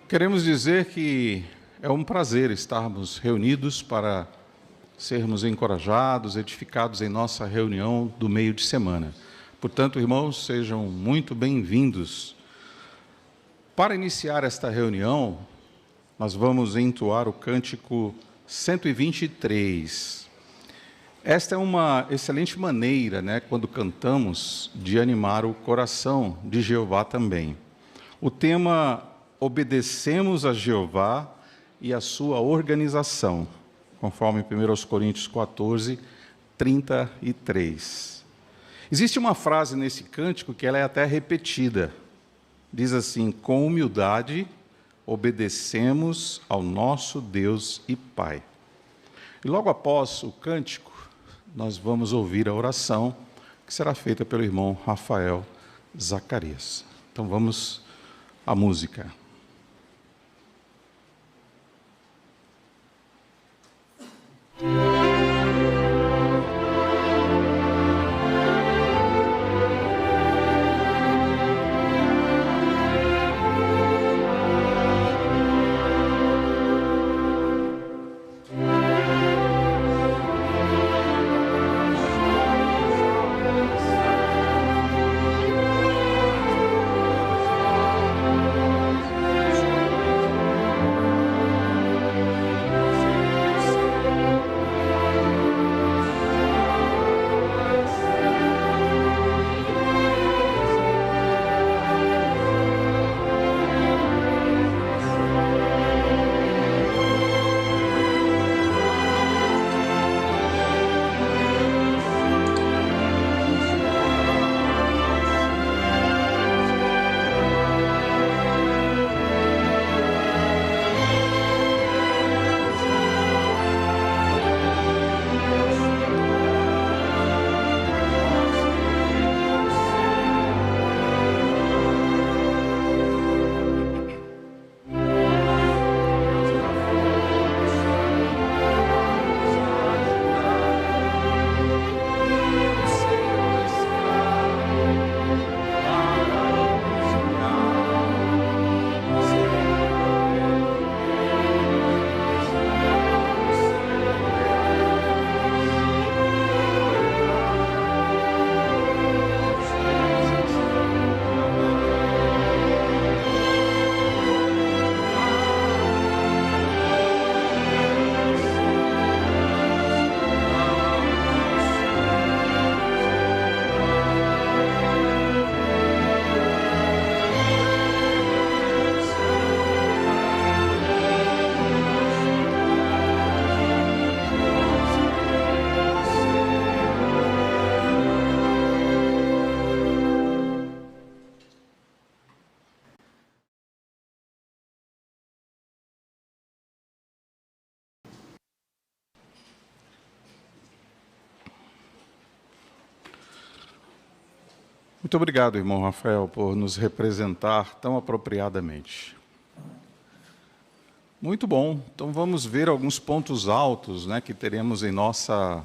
Queremos dizer que é um prazer estarmos reunidos para sermos encorajados, edificados em nossa reunião do meio de semana. Portanto, irmãos, sejam muito bem-vindos. Para iniciar esta reunião, nós vamos entoar o cântico 123. Esta é uma excelente maneira, quando cantamos, de animar o coração de Jeová também. O tema obedecemos a Jeová e a sua organização, conforme 1 Coríntios 14, 33. Existe uma frase nesse cântico que ela é até repetida. Diz assim: com humildade obedecemos ao nosso Deus e Pai. E logo após o cântico, nós vamos ouvir a oração que será feita pelo irmão Rafael Zacarias. Então vamos à música. Muito obrigado, irmão Rafael, por nos representar tão apropriadamente. Muito bom. Então vamos ver alguns pontos altos, que teremos em nossa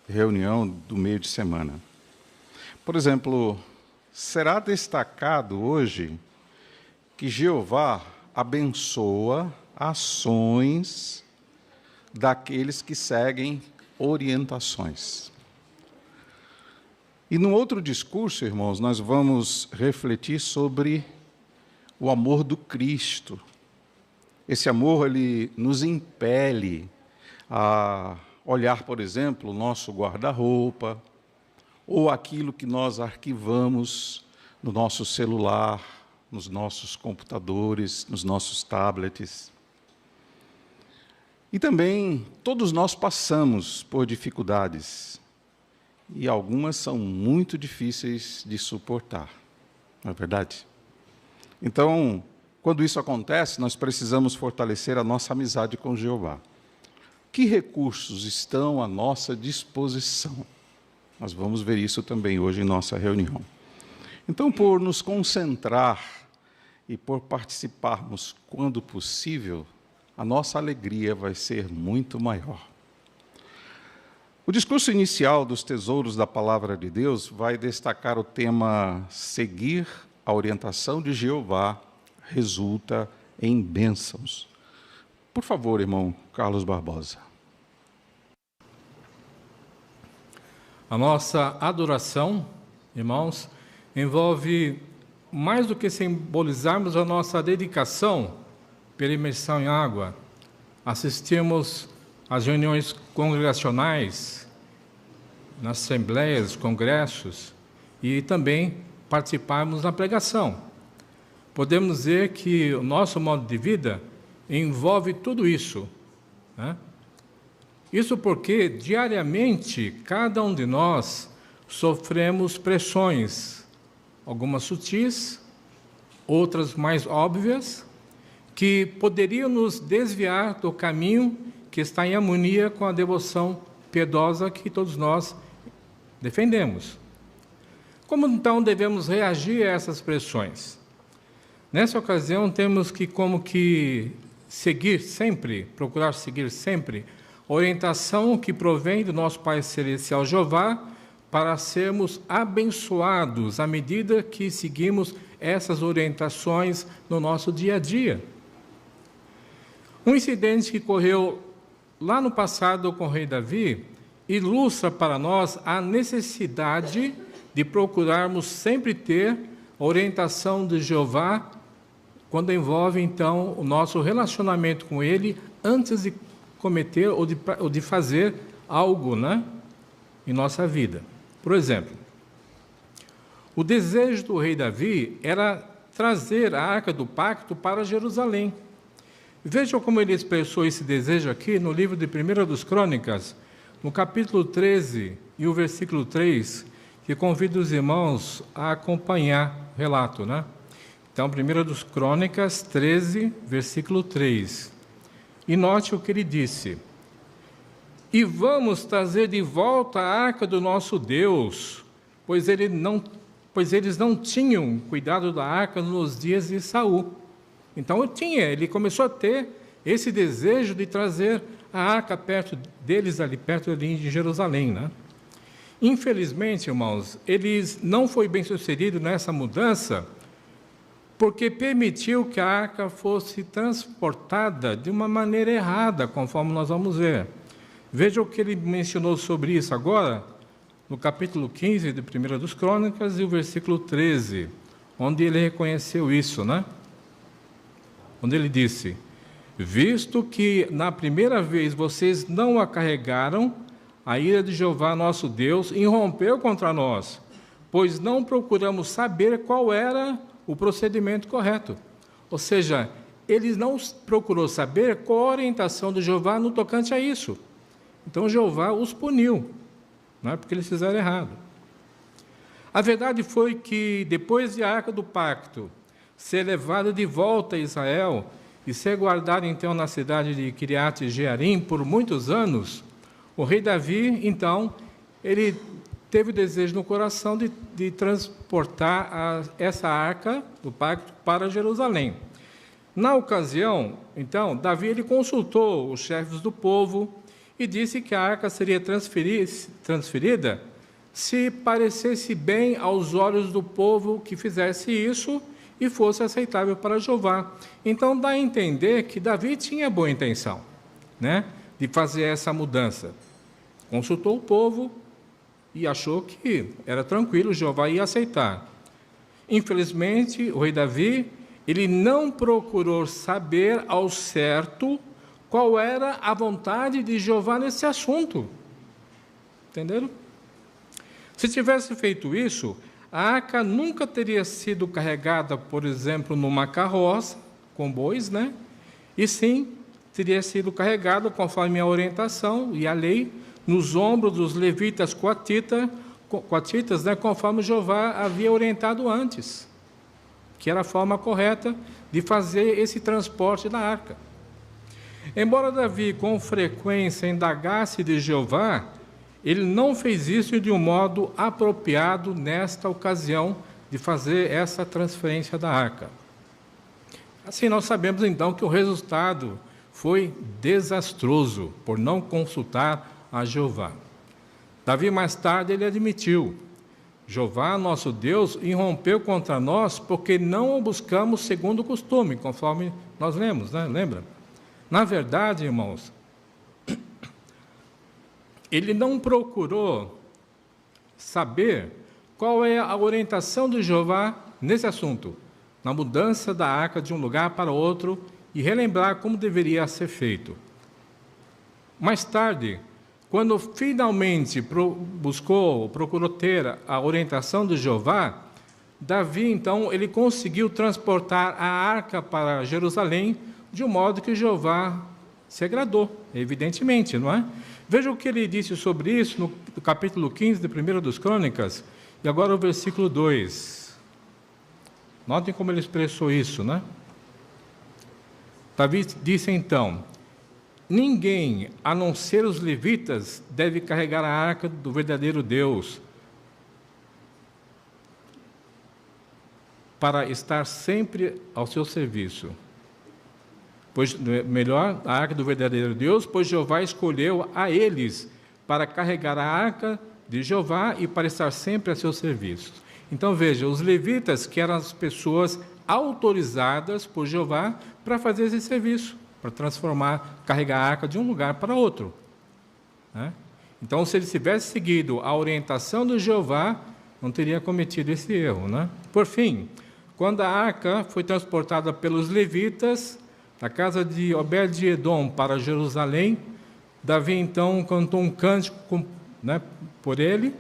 reunião do meio de semana. Por exemplo, será destacado hoje que Jeová abençoa ações daqueles que seguem orientações. E no outro discurso, irmãos, nós vamos refletir sobre o amor do Cristo. Esse amor, ele nos impele a olhar, por exemplo, o nosso guarda-roupa, ou aquilo que nós arquivamos no nosso celular, nos nossos computadores, nos nossos tablets. E também, todos nós passamos por dificuldades, e algumas são muito difíceis de suportar, não é verdade? Então, quando isso acontece, nós precisamos fortalecer a nossa amizade com Jeová. Que recursos estão à nossa disposição? Nós vamos ver isso também hoje em nossa reunião. Então, por nos concentrar e por participarmos quando possível, a nossa alegria vai ser muito maior. O discurso inicial dos tesouros da Palavra de Deus vai destacar o tema seguir a orientação de Jeová resulta em bênçãos. Por favor, irmão Carlos Barbosa. A nossa adoração, irmãos, envolve mais do que simbolizarmos a nossa dedicação pela imersão em água, assistirmos às reuniões congregacionais, nas assembleias, congressos, e também participarmos na pregação. Podemos dizer que o nosso modo de vida envolve tudo isso, né? Isso porque, diariamente, cada um de nós sofremos pressões, algumas sutis, outras mais óbvias, que poderiam nos desviar do caminho que está em harmonia com a devoção piedosa que todos nós defendemos. Como então devemos reagir a essas pressões? Nessa ocasião temos que seguir sempre, procurar seguir sempre, a orientação que provém do nosso Pai Celestial Jeová, para sermos abençoados à medida que seguimos essas orientações no nosso dia a dia. Um incidente que ocorreu lá no passado com o rei Davi ilustra para nós a necessidade de procurarmos sempre ter a orientação de Jeová quando envolve, então, o nosso relacionamento com Ele antes de cometer ou de fazer algo, né, em nossa vida. Por exemplo, o desejo do rei Davi era trazer a Arca do Pacto para Jerusalém. Vejam como ele expressou esse desejo aqui no livro de 1 dos Crônicas, no capítulo 13 e o versículo 3, que convido os irmãos a acompanhar o relato, né? Então, 1 dos Crônicas 13, versículo 3. E note o que ele disse: e vamos trazer de volta a arca do nosso Deus, pois eles não tinham cuidado da arca nos dias de Saul. Então ele começou a ter esse desejo de trazer a arca perto deles, ali perto de Jerusalém, né? Infelizmente, irmãos, eles não foi bem sucedido nessa mudança, porque permitiu que a arca fosse transportada de uma maneira errada, conforme nós vamos ver. Veja o que ele mencionou sobre isso agora, no capítulo 15 de 1 dos Crônicas e o versículo 13, onde ele reconheceu isso, né? Onde ele disse: visto que na primeira vez vocês não a carregaram, a ira de Jeová nosso Deus irrompeu contra nós, pois não procuramos saber qual era o procedimento correto. Ou seja, eles não procurou saber qual a orientação de Jeová no tocante a isso. Então Jeová os puniu, não é porque eles fizeram errado. A verdade foi que depois de a Arca do Pacto ser levada de volta a Israel e ser guardada então na cidade de Kiriat Jearim por muitos anos, o rei Davi, então, ele teve o desejo no coração de transportar essa Arca do Pacto para Jerusalém. Na ocasião, então, Davi ele consultou os chefes do povo e disse que a arca seria transferida se parecesse bem aos olhos do povo que fizesse isso e fosse aceitável para Jeová. Então, dá a entender que Davi tinha boa intenção, né, de fazer essa mudança. Consultou o povo e achou que era tranquilo, Jeová ia aceitar. Infelizmente, o rei Davi, ele não procurou saber ao certo qual era a vontade de Jeová nesse assunto. Entenderam? Se tivesse feito isso, a arca nunca teria sido carregada, por exemplo, numa carroça com bois, né? E sim, teria sido carregada, conforme a orientação e a lei, nos ombros dos levitas coatitas, né? Conforme Jeová havia orientado antes, que era a forma correta de fazer esse transporte da arca. Embora Davi com frequência indagasse de Jeová, ele não fez isso de um modo apropriado nesta ocasião de fazer essa transferência da arca. Assim, nós sabemos então que o resultado foi desastroso por não consultar a Jeová. Davi mais tarde ele admitiu: Jeová, nosso Deus, irrompeu contra nós porque não o buscamos segundo o costume, conforme Nós lemos, né? Lembra? Na verdade, irmãos, ele não procurou saber qual é a orientação de Jeová nesse assunto, na mudança da arca de um lugar para outro e relembrar como deveria ser feito. Mais tarde, quando finalmente procurou ter a orientação de Jeová, Davi, então, ele conseguiu transportar a arca para Jerusalém de um modo que Jeová se agradou, evidentemente, não é? Veja o que ele disse sobre isso no capítulo 15 de 1 dos Crônicas, e agora o versículo 2. Notem como ele expressou isso, né? Davi disse então: ninguém, a não ser os levitas, deve carregar a arca do verdadeiro Deus, para estar sempre ao seu serviço. Pois, melhor, a arca do verdadeiro Deus, pois Jeová escolheu a eles para carregar a arca de Jeová e para estar sempre a seu serviço. Então, veja, os levitas, que eram as pessoas autorizadas por Jeová para fazer esse serviço, para carregar a arca de um lugar para outro, né? Então, se ele tivesse seguido a orientação de Jeová, não teria cometido esse erro, né? Por fim, quando a arca foi transportada pelos levitas da casa de Obed-edom para Jerusalém, Davi então cantou um cântico, né, por ele,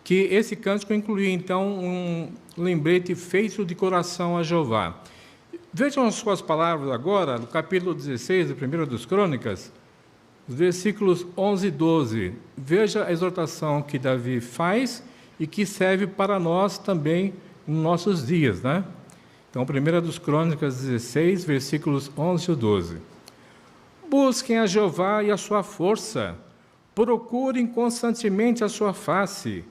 que esse cântico incluía então um lembrete feito de coração a Jeová. Vejam as suas palavras agora, no capítulo 16 de 1 dos Crônicas, os versículos 11 e 12. Veja a exortação que Davi faz e que serve para nós também nos nossos dias, né? Então, 1 dos Crônicas 16, versículos 11 e 12. Busquem a Jeová e a sua força, procurem constantemente a sua face.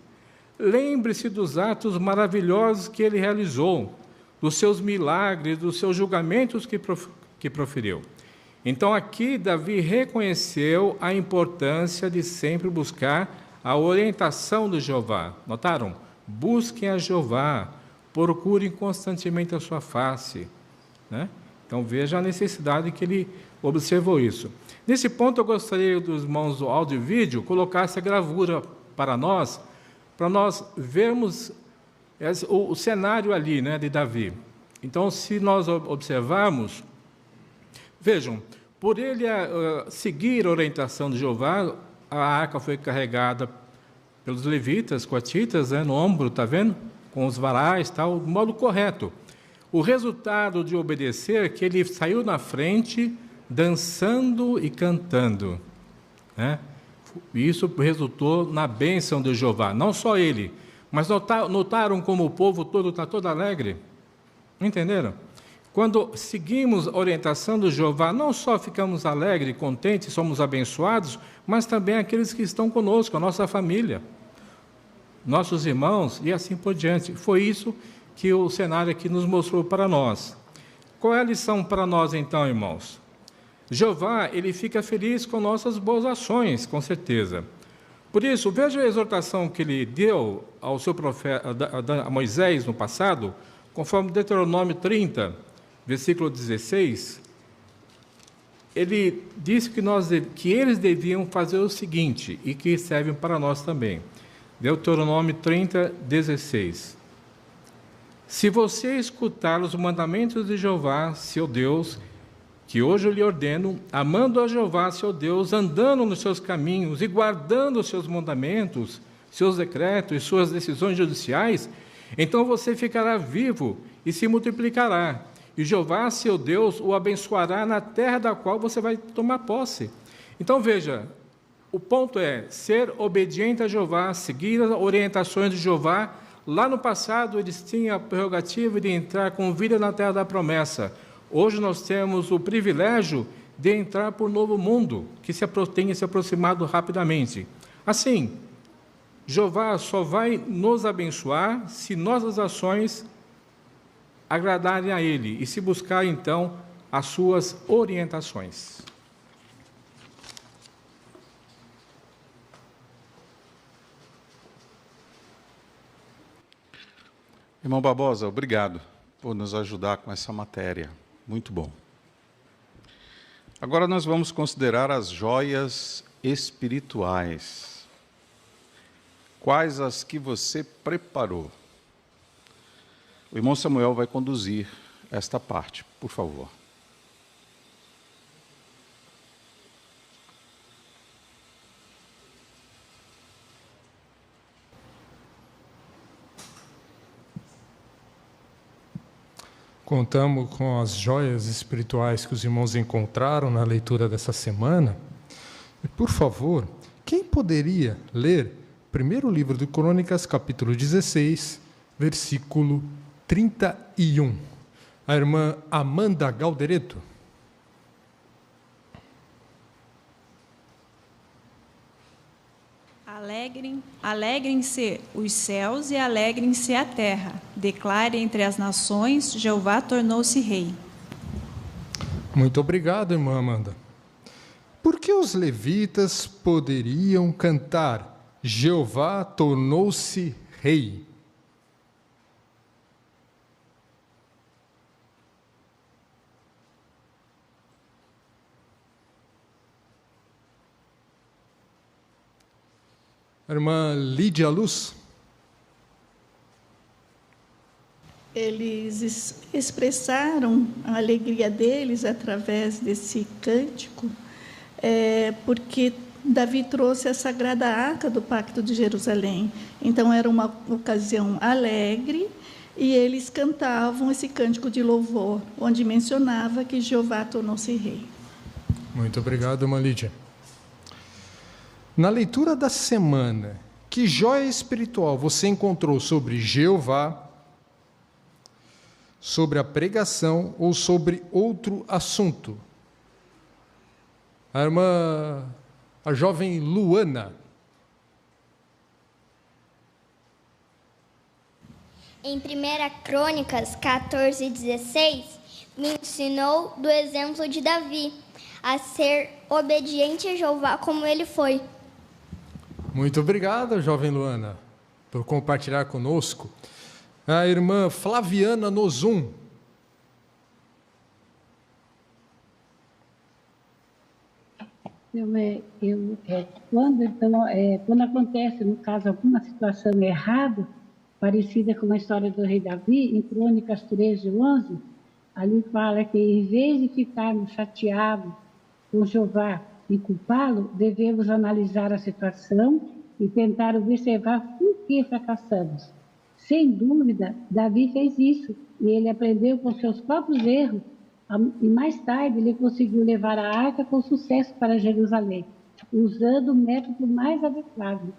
Lembre-se dos atos maravilhosos que ele realizou, dos seus milagres, dos seus julgamentos que proferiu. Então, aqui, Davi reconheceu a importância de sempre buscar a orientação de Jeová. Notaram? Busquem a Jeová, procurem constantemente a sua face, né? Então, veja a necessidade que ele observou isso. Nesse ponto, eu gostaria dos irmãos do áudio e vídeo colocar essa gravura para nós vermos o cenário ali, né, de Davi. Então, se nós observarmos, vejam, por ele seguir a orientação de Jeová, a arca foi carregada pelos levitas, coatitas, né, no ombro, está vendo? Com os varais, tal, do modo correto. O resultado de obedecer é que ele saiu na frente, dançando e cantando, né? Isso resultou na bênção de Jeová. Não só ele, mas notaram como o povo todo está todo alegre? Entenderam? Quando seguimos a orientação de Jeová, não só ficamos alegres, contentes, somos abençoados, mas também aqueles que estão conosco, a nossa família, nossos irmãos e assim por diante. Foi isso que o cenário aqui nos mostrou para nós. Qual é a lição para nós então, irmãos? Jeová, ele fica feliz com nossas boas ações, com certeza. Por isso, veja a exortação que ele deu ao seu profeta, a Moisés no passado, conforme Deuteronômio 30, versículo 16. Ele disse que eles deviam fazer o seguinte, e que serve para nós também. Deuteronômio 30, 16. Se você escutar os mandamentos de Jeová, seu Deus, que hoje eu lhe ordeno, amando a Jeová, seu Deus, andando nos seus caminhos e guardando os seus mandamentos, seus decretos e suas decisões judiciais, então você ficará vivo e se multiplicará. E Jeová, seu Deus, o abençoará na terra da qual você vai tomar posse. Então, veja, o ponto é ser obediente a Jeová, seguir as orientações de Jeová. Lá no passado, eles tinham a prerrogativa de entrar com vida na terra da promessa. Hoje nós temos o privilégio de entrar por um novo mundo, que tenha se aproximado rapidamente. Assim, Jeová só vai nos abençoar se nossas ações agradarem a Ele e se buscar, então, as suas orientações. Irmão Barbosa, obrigado por nos ajudar com essa matéria. Muito bom. Agora nós vamos considerar as joias espirituais. Quais as que você preparou? O irmão Samuel vai conduzir esta parte, por favor. Contamos com as joias espirituais que os irmãos encontraram na leitura dessa semana. E, por favor, quem poderia ler o primeiro livro de Crônicas, capítulo 16, versículo 31? A irmã Amanda Galdereto. Alegrem-se os céus e alegrem-se a terra. Declare entre as nações, Jeová tornou-se rei. Muito obrigado, irmã Amanda. Por que os levitas poderiam cantar Jeová tornou-se rei? Irmã Lídia Luz. Eles expressaram a alegria deles através desse cântico, porque Davi trouxe a sagrada arca do Pacto de Jerusalém. Então, era uma ocasião alegre, e eles cantavam esse cântico de louvor, onde mencionava que Jeová tornou-se rei. Muito obrigado, irmã Lídia. Na leitura da semana, que joia espiritual você encontrou sobre Jeová, sobre a pregação ou sobre outro assunto? A jovem Luana. Em 1 Crônicas 14:16, me ensinou do exemplo de Davi, a ser obediente a Jeová como ele foi. Muito obrigado, jovem Luana, por compartilhar conosco. A irmã Flaviana Nozum. Quando acontece, no caso, alguma situação errada, parecida com a história do rei Davi, em Crônicas 13:11, ali fala que, em vez de ficarmos chateados com Jeová e culpá-lo, devemos analisar a situação e tentar observar por que fracassamos. Sem dúvida, Davi fez isso, e ele aprendeu com seus próprios erros, e mais tarde ele conseguiu levar a arca com sucesso para Jerusalém, usando o método mais adequado.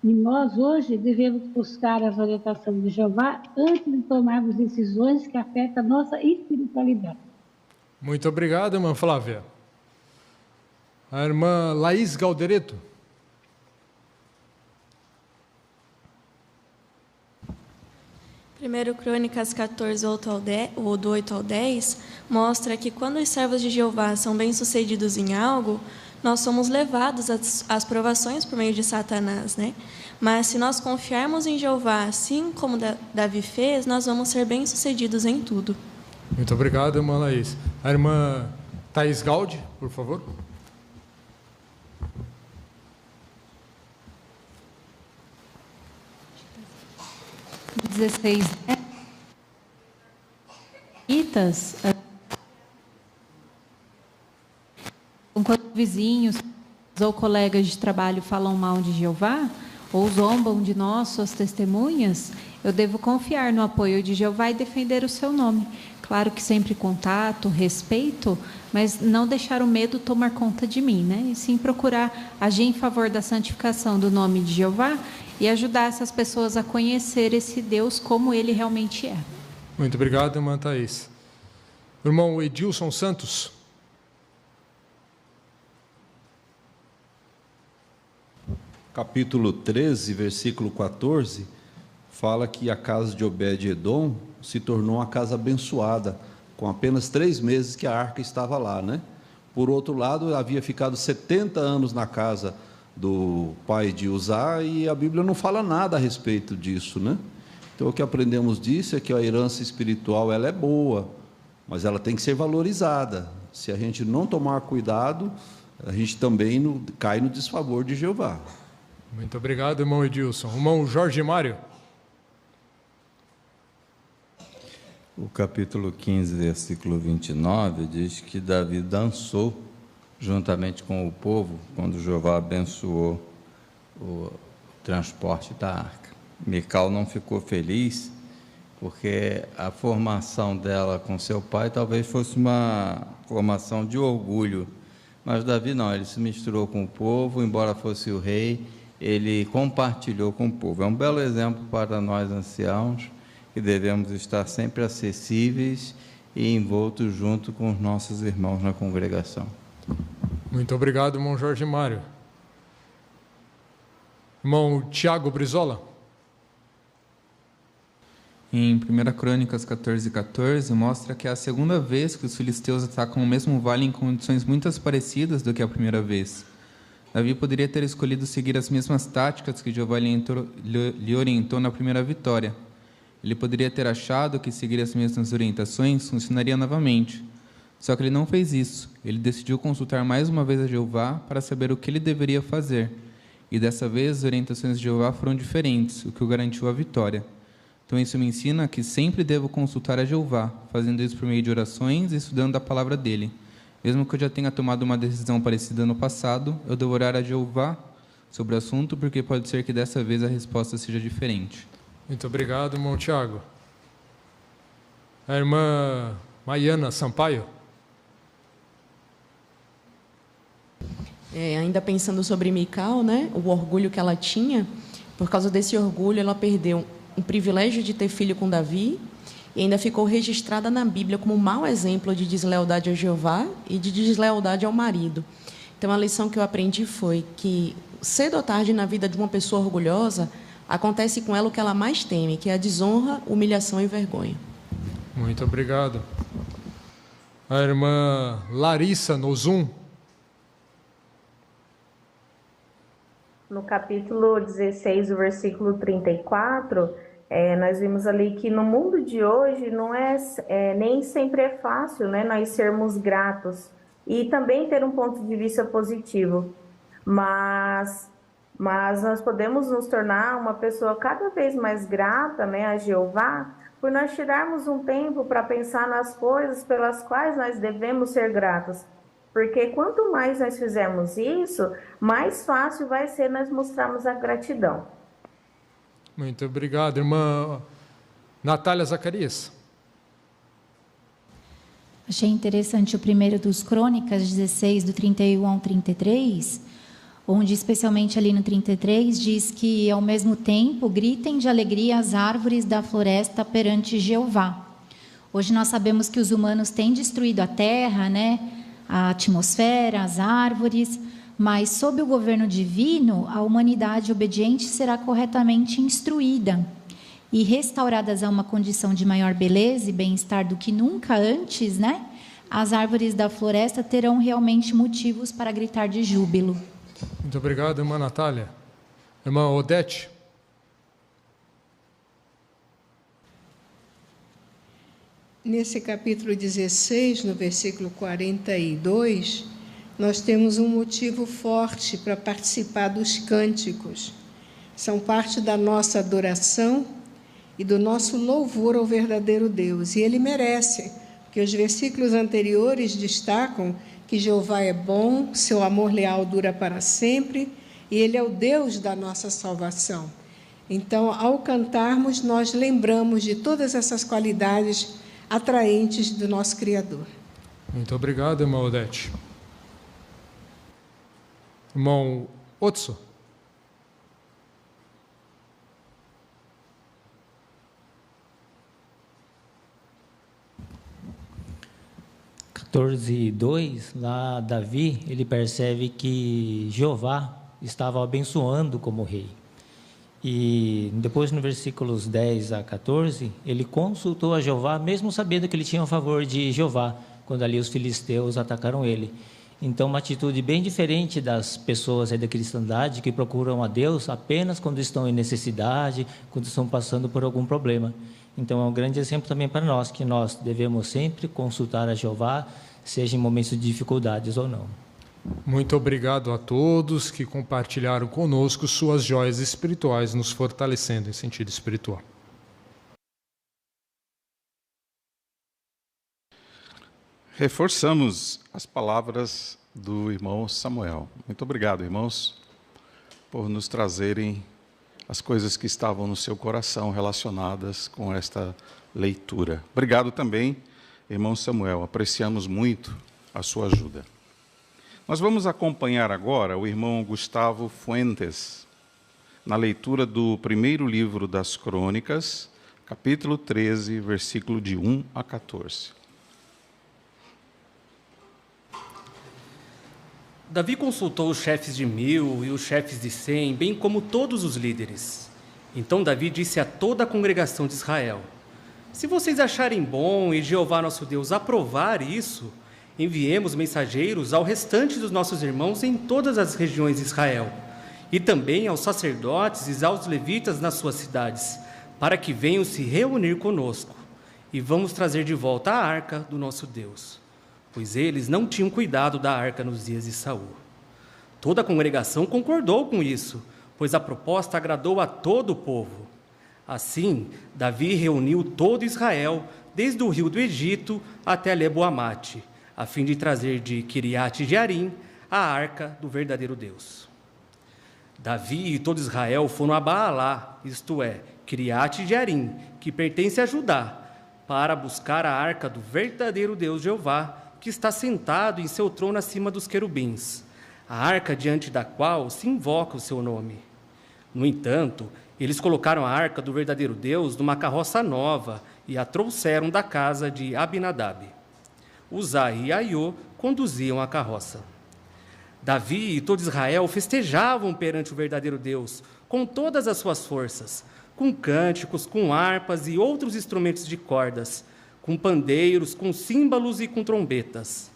E nós, hoje, devemos buscar as orientações de Jeová antes de tomarmos decisões que afetam a nossa espiritualidade. Muito obrigado, irmã Flávia. A irmã Laís Galdereto. Primeiro Crônicas 14, do 8 ao 10, mostra que quando os servos de Jeová são bem-sucedidos em algo, nós somos levados às provações por meio de Satanás, né? Mas se nós confiarmos em Jeová, assim como Davi fez, nós vamos ser bem-sucedidos em tudo. Muito obrigado, irmã Laís. A irmã Thaís Gaudi, por favor. Quando vizinhos ou colegas de trabalho falam mal de Jeová, ou zombam de nós, suas testemunhas, eu devo confiar no apoio de Jeová e defender o seu nome. Claro que sempre com tato, respeito, mas não deixar o medo tomar conta de mim, né? E sim procurar agir em favor da santificação do nome de Jeová e ajudar essas pessoas a conhecer esse Deus como ele realmente é. Muito obrigado, irmã Thaís. Irmão Edilson Santos. Capítulo 13, versículo 14, fala que a casa de Obed-Edom se tornou uma casa abençoada, com apenas 3 meses que a arca estava lá, né? Por outro lado, havia ficado 70 anos na casa do pai de Uzá, e a Bíblia não fala nada a respeito disso, né? Então, o que aprendemos disso é que a herança espiritual, ela é boa, mas ela tem que ser valorizada. Se a gente não tomar cuidado, a gente também cai no desfavor de Jeová. Muito obrigado, irmão Edilson. Irmão Jorge Mário. O capítulo 15, versículo 29, diz que Davi dançou juntamente com o povo quando Jeová abençoou o transporte da arca. Mical não ficou feliz porque a formação dela com seu pai talvez fosse uma formação de orgulho, mas Davi não, ele se misturou com o povo, embora fosse o rei, ele compartilhou com o povo. É um belo exemplo para nós anciãos, que devemos estar sempre acessíveis e envoltos junto com os nossos irmãos na congregação. Muito obrigado, irmão Jorge Mário. Irmão Tiago Brizola. Em 1 Crônicas 14:14, mostra que é a segunda vez que os filisteus atacam o mesmo vale em condições muito parecidas do que a primeira vez. Davi poderia ter escolhido seguir as mesmas táticas que Jeová lhe orientou na primeira vitória. Ele poderia ter achado que seguir as mesmas orientações funcionaria novamente. Só que ele não fez isso. Ele decidiu consultar mais uma vez a Jeová para saber o que ele deveria fazer. E dessa vez as orientações de Jeová foram diferentes, o que o garantiu a vitória. Então isso me ensina que sempre devo consultar a Jeová, fazendo isso por meio de orações e estudando a palavra dele. Mesmo que eu já tenha tomado uma decisão parecida no passado, eu devo orar a Jeová sobre o assunto, porque pode ser que dessa vez a resposta seja diferente. Muito obrigado, irmão Tiago. A irmã Maiana Sampaio. Ainda pensando sobre Mical, né, o orgulho que ela tinha, por causa desse orgulho ela perdeu o privilégio de ter filho com Davi e ainda ficou registrada na Bíblia como um mau exemplo de deslealdade a Jeová e de deslealdade ao marido. Então a lição que eu aprendi foi que cedo ou tarde na vida de uma pessoa orgulhosa acontece com ela o que ela mais teme, que é a desonra, humilhação e vergonha. Muito obrigado. A irmã Larissa Nozum. No capítulo 16, o versículo 34, nós vimos ali que no mundo de hoje não nem sempre é fácil, né, nós sermos gratos e também ter um ponto de vista positivo, mas nós podemos nos tornar uma pessoa cada vez mais grata, né, a Jeová, por nós tirarmos um tempo para pensar nas coisas pelas quais nós devemos ser gratos. Porque quanto mais nós fizermos isso, mais fácil vai ser nós mostrarmos a gratidão. Muito obrigado, irmã Natália Zacarias. Achei interessante o primeiro dos Crônicas 16, do 31 ao 33, onde, especialmente ali no 33, diz que, ao mesmo tempo, gritem de alegria as árvores da floresta perante Jeová. Hoje nós sabemos que os humanos têm destruído a terra, né? A atmosfera, as árvores, mas sob o governo divino, a humanidade obediente será corretamente instruída e restauradas a uma condição de maior beleza e bem-estar do que nunca antes, né? As árvores da floresta terão realmente motivos para gritar de júbilo. Muito obrigado, irmã Natália. Irmã Odete. Nesse capítulo 16, no versículo 42, nós temos um motivo forte para participar dos cânticos. São parte da nossa adoração e do nosso louvor ao verdadeiro Deus. E Ele merece, porque os versículos anteriores destacam que Jeová é bom, seu amor leal dura para sempre, e Ele é o Deus da nossa salvação. Então, ao cantarmos, nós lembramos de todas essas qualidades atraentes do nosso Criador. Muito obrigado, irmã Odete. Irmão Otso. Lá Davi, ele percebe que Jeová estava abençoando como rei. E depois, no versículos 10 a 14, ele consultou a Jeová, mesmo sabendo que ele tinha o favor de Jeová, quando ali os filisteus atacaram ele. Então, uma atitude bem diferente das pessoas aí da cristandade, que procuram a Deus apenas quando estão em necessidade, quando estão passando por algum problema. Então, é um grande exemplo também para nós, que nós devemos sempre consultar a Jeová, seja em momentos de dificuldades ou não. Muito obrigado a todos que compartilharam conosco suas joias espirituais, nos fortalecendo em sentido espiritual. Reforçamos as palavras do irmão Samuel. Muito obrigado, irmãos, por nos trazerem as coisas que estavam no seu coração relacionadas com esta leitura. Obrigado também, irmão Samuel. Apreciamos muito a sua ajuda. Nós vamos acompanhar agora o irmão Gustavo Fuentes na leitura do primeiro livro das Crônicas, capítulo 13, versículo de 1 a 14. Davi consultou os chefes de 1000 e os chefes de 100, bem como todos os líderes. Então Davi disse a toda a congregação de Israel: se vocês acharem bom e Jeová nosso Deus aprovar isso, enviemos mensageiros ao restante dos nossos irmãos em todas as regiões de Israel, e também aos sacerdotes e aos levitas nas suas cidades, para que venham se reunir conosco, e vamos trazer de volta a arca do nosso Deus. Pois eles não tinham cuidado da arca nos dias de Saul. Toda a congregação concordou com isso, pois a proposta agradou a todo o povo. Assim, Davi reuniu todo Israel, desde o rio do Egito até Lebo-Amate, a fim de trazer de Quiriate-Jearim a arca do verdadeiro Deus. Davi e todo Israel foram a Baalá, isto é, Quiriate-Jearim, que pertence a Judá, para buscar a arca do verdadeiro Deus Jeová, que está sentado em seu trono acima dos querubins, a arca diante da qual se invoca o seu nome. No entanto, eles colocaram a arca do verdadeiro Deus numa carroça nova e a trouxeram da casa de Abinadab. Uzá e Aiô conduziam a carroça. Davi e todo Israel festejavam perante o verdadeiro Deus, com todas as suas forças, com cânticos, com harpas e outros instrumentos de cordas, com pandeiros, com símbolos e com trombetas.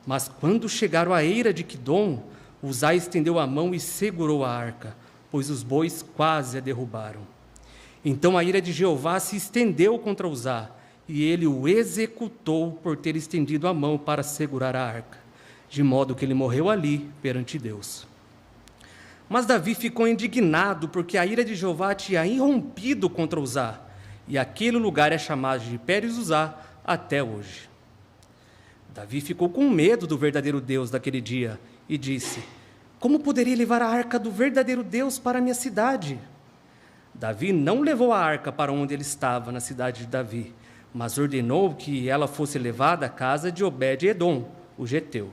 Mas quando chegaram à eira de Quidom, Uzá estendeu a mão e segurou a arca, pois os bois quase a derrubaram. Então a ira de Jeová se estendeu contra Uzá, e ele o executou por ter estendido a mão para segurar a arca, de modo que ele morreu ali perante Deus. Mas Davi ficou indignado porque a ira de Jeová tinha irrompido contra Uzá, e aquele lugar é chamado de Pérez-Uzá até hoje. Davi ficou com medo do verdadeiro Deus daquele dia e disse: como poderia levar a arca do verdadeiro Deus para a minha cidade? Davi não levou a arca para onde ele estava, na cidade de Davi, mas ordenou que ela fosse levada à casa de Obed-Edom, o geteu.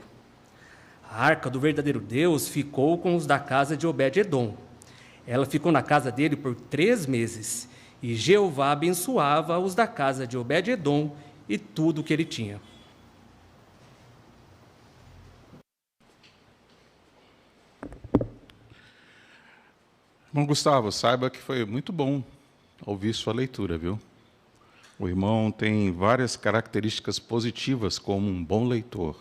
A arca do verdadeiro Deus ficou com os da casa de Obed-Edom. Ela ficou na casa dele por 3 meses, e Jeová abençoava os da casa de Obed-Edom e tudo o que ele tinha. Irmão Gustavo, saiba que foi muito bom ouvir sua leitura, viu? O irmão tem várias características positivas como um bom leitor.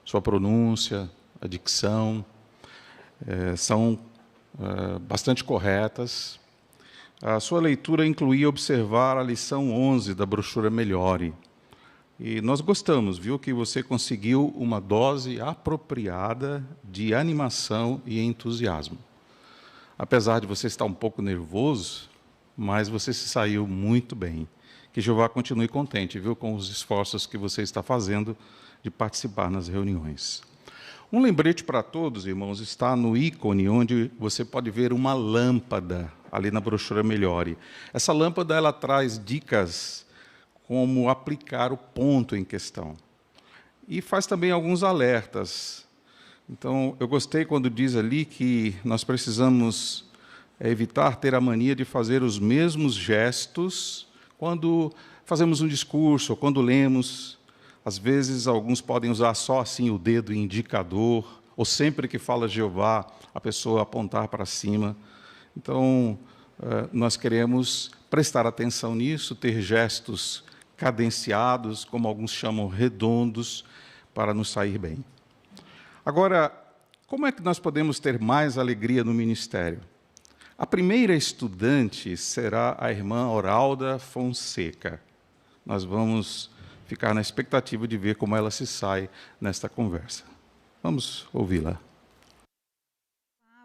Sua pronúncia, a dicção, são bastante corretas. A sua leitura incluía observar a lição 11 da brochura Melhore. E nós gostamos, viu, que você conseguiu uma dose apropriada de animação e entusiasmo. Apesar de você estar um pouco nervoso, mas você se saiu muito bem. Que Jeová continue contente, viu, com os esforços que você está fazendo de participar nas reuniões. Um lembrete para todos, irmãos, está no ícone onde você pode ver uma lâmpada, ali na brochura Melhore. Essa lâmpada ela traz dicas como aplicar o ponto em questão. E faz também alguns alertas. Então, eu gostei quando diz ali que nós precisamos evitar ter a mania de fazer os mesmos gestos quando fazemos um discurso ou quando lemos. Às vezes, alguns podem usar só assim o dedo indicador, ou sempre que fala Jeová, a pessoa apontar para cima. Então, nós queremos prestar atenção nisso, ter gestos cadenciados, como alguns chamam redondos, para nos sair bem. Agora, como é que nós podemos ter mais alegria no ministério? A primeira estudante será a irmã Oralda Fonseca. Nós vamos ficar na expectativa de ver como ela se sai nesta conversa. Vamos ouvi-la.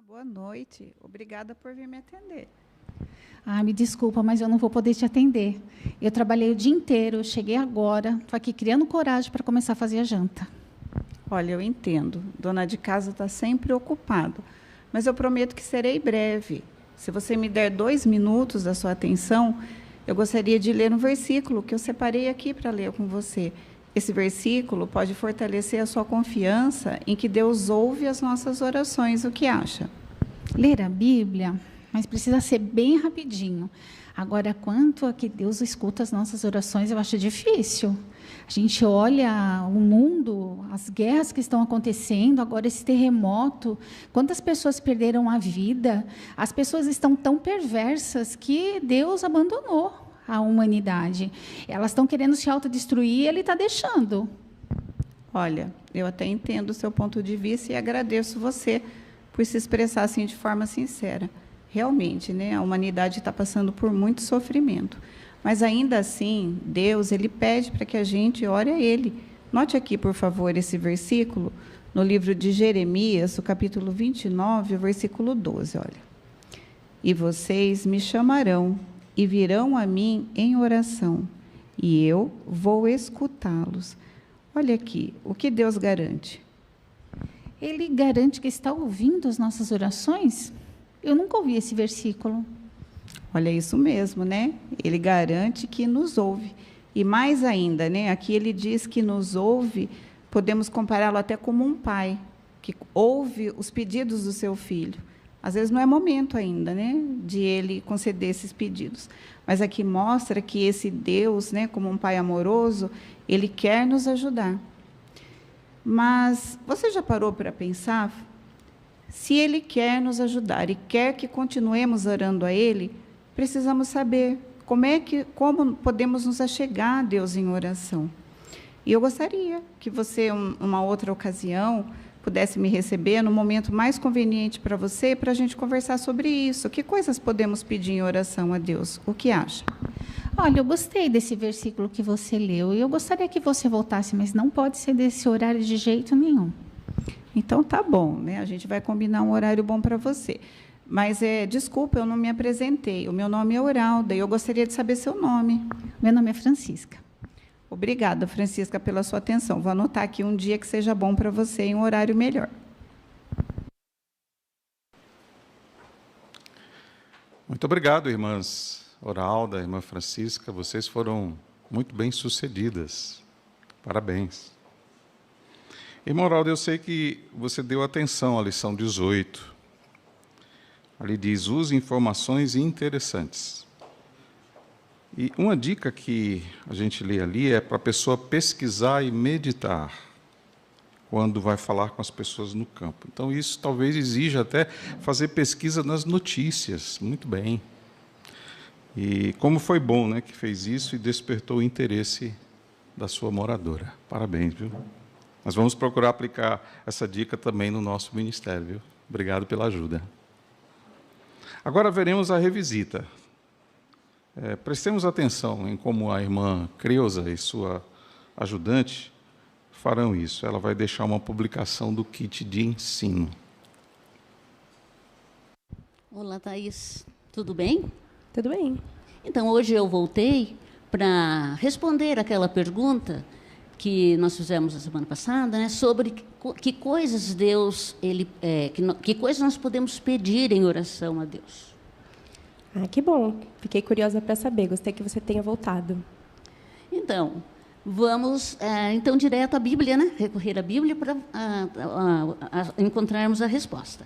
Boa noite. Obrigada por vir me atender. Me desculpa, mas eu não vou poder te atender. Eu trabalhei o dia inteiro, cheguei agora, estou aqui criando coragem para começar a fazer a janta. Olha, eu entendo. Dona de casa está sempre ocupada, mas eu prometo que serei breve. Se você me der 2 minutos da sua atenção, eu gostaria de ler um versículo que eu separei aqui para ler com você. Esse versículo pode fortalecer a sua confiança em que Deus ouve as nossas orações. O que acha? Ler a Bíblia, mas precisa ser bem rapidinho. Agora, quanto a que Deus escuta as nossas orações, eu acho difícil. A gente olha o mundo, as guerras que estão acontecendo, agora esse terremoto, quantas pessoas perderam a vida. As pessoas estão tão perversas que Deus abandonou a humanidade. Elas estão querendo se autodestruir e Ele está deixando. Olha, eu até entendo o seu ponto de vista e agradeço você por se expressar assim de forma sincera. Realmente, né, a humanidade está passando por muito sofrimento. Mas, ainda assim, Deus, Ele pede para que a gente ore a Ele. Note aqui, por favor, esse versículo, no livro de Jeremias, o capítulo 29, o versículo 12. Olha. E vocês me chamarão e virão a mim em oração, e eu vou escutá-los. Olha aqui, o que Deus garante? Ele garante que está ouvindo as nossas orações? Eu nunca ouvi esse versículo. Olha, isso mesmo, né? Ele garante que nos ouve. E mais ainda, né? Aqui ele diz que nos ouve, podemos compará-lo até como um pai, que ouve os pedidos do seu filho. Às vezes não é momento ainda, né, de ele conceder esses pedidos. Mas aqui mostra que esse Deus, né, como um pai amoroso, ele quer nos ajudar. Mas você já parou para pensar? Se ele quer nos ajudar e quer que continuemos orando a ele, precisamos saber como podemos nos achegar a Deus em oração. E eu gostaria que você, uma outra ocasião, pudesse me receber no momento mais conveniente para você, para a gente conversar sobre isso. Que coisas podemos pedir em oração a Deus? O que acha? Olha, eu gostei desse versículo que você leu, e eu gostaria que você voltasse, mas não pode ser desse horário de jeito nenhum. Então, tá bom, né? A gente vai combinar um horário bom para você. Mas, desculpa, eu não me apresentei. O meu nome é Oralda, e eu gostaria de saber seu nome. Meu nome é Francisca. Obrigada, Francisca, pela sua atenção. Vou anotar aqui um dia que seja bom para você, em um horário melhor. Muito obrigado, irmãs Oralda, irmã Francisca. Vocês foram muito bem-sucedidas. Parabéns. Irmã Oralda, eu sei que você deu atenção à lição 18. Ali diz, use informações interessantes. E uma dica que a gente lê ali é para a pessoa pesquisar e meditar quando vai falar com as pessoas no campo. Então, isso talvez exija até fazer pesquisa nas notícias. Muito bem. E como foi bom, né, que fez isso e despertou o interesse da sua moradora. Parabéns, viu? Nós vamos procurar aplicar essa dica também no nosso ministério, viu? Obrigado pela ajuda. Agora veremos a revisita. Prestemos atenção em como a irmã Creuza e sua ajudante farão isso. Ela vai deixar uma publicação do kit de ensino. Olá, Thaís. Tudo bem? Tudo bem. Então, hoje eu voltei para responder aquela pergunta que nós fizemos na semana passada, né, sobre que coisas Deus, que coisas nós podemos pedir em oração a Deus. Que bom. Fiquei curiosa para saber. Gostei que você tenha voltado. Então, vamos então direto à Bíblia, né? Recorrer à Bíblia para encontrarmos a resposta.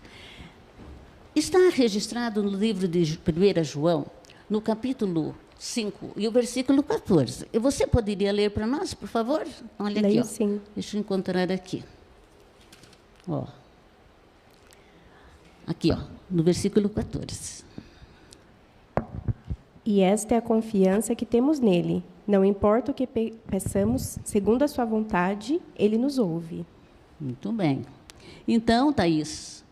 Está registrado no livro de 1 João, no capítulo 5 e o versículo 14. E você poderia ler para nós, por favor? Olha aqui, ó. Sim. Deixa eu encontrar aqui. Ó. Aqui, ó, no versículo 14. E esta é a confiança que temos nele. Não importa o que peçamos, segundo a sua vontade, ele nos ouve. Muito bem. Então, Thaís,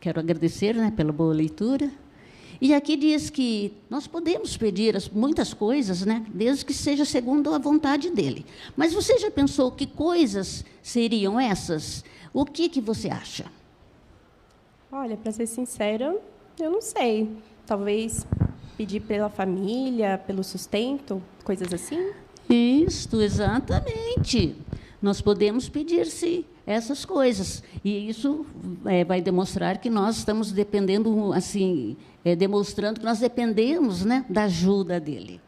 quero agradecer, né, pela boa leitura. E aqui diz que nós podemos pedir muitas coisas, né? Desde que seja segundo a vontade dele. Mas você já pensou que coisas seriam essas? O que você acha? Olha, para ser sincera, eu não sei. Talvez pedir pela família, pelo sustento, coisas assim? Isso, exatamente. Nós podemos pedir, sim, essas coisas. E isso vai demonstrar que nós estamos dependendo, assim, demonstrando que nós dependemos, né, da ajuda dele.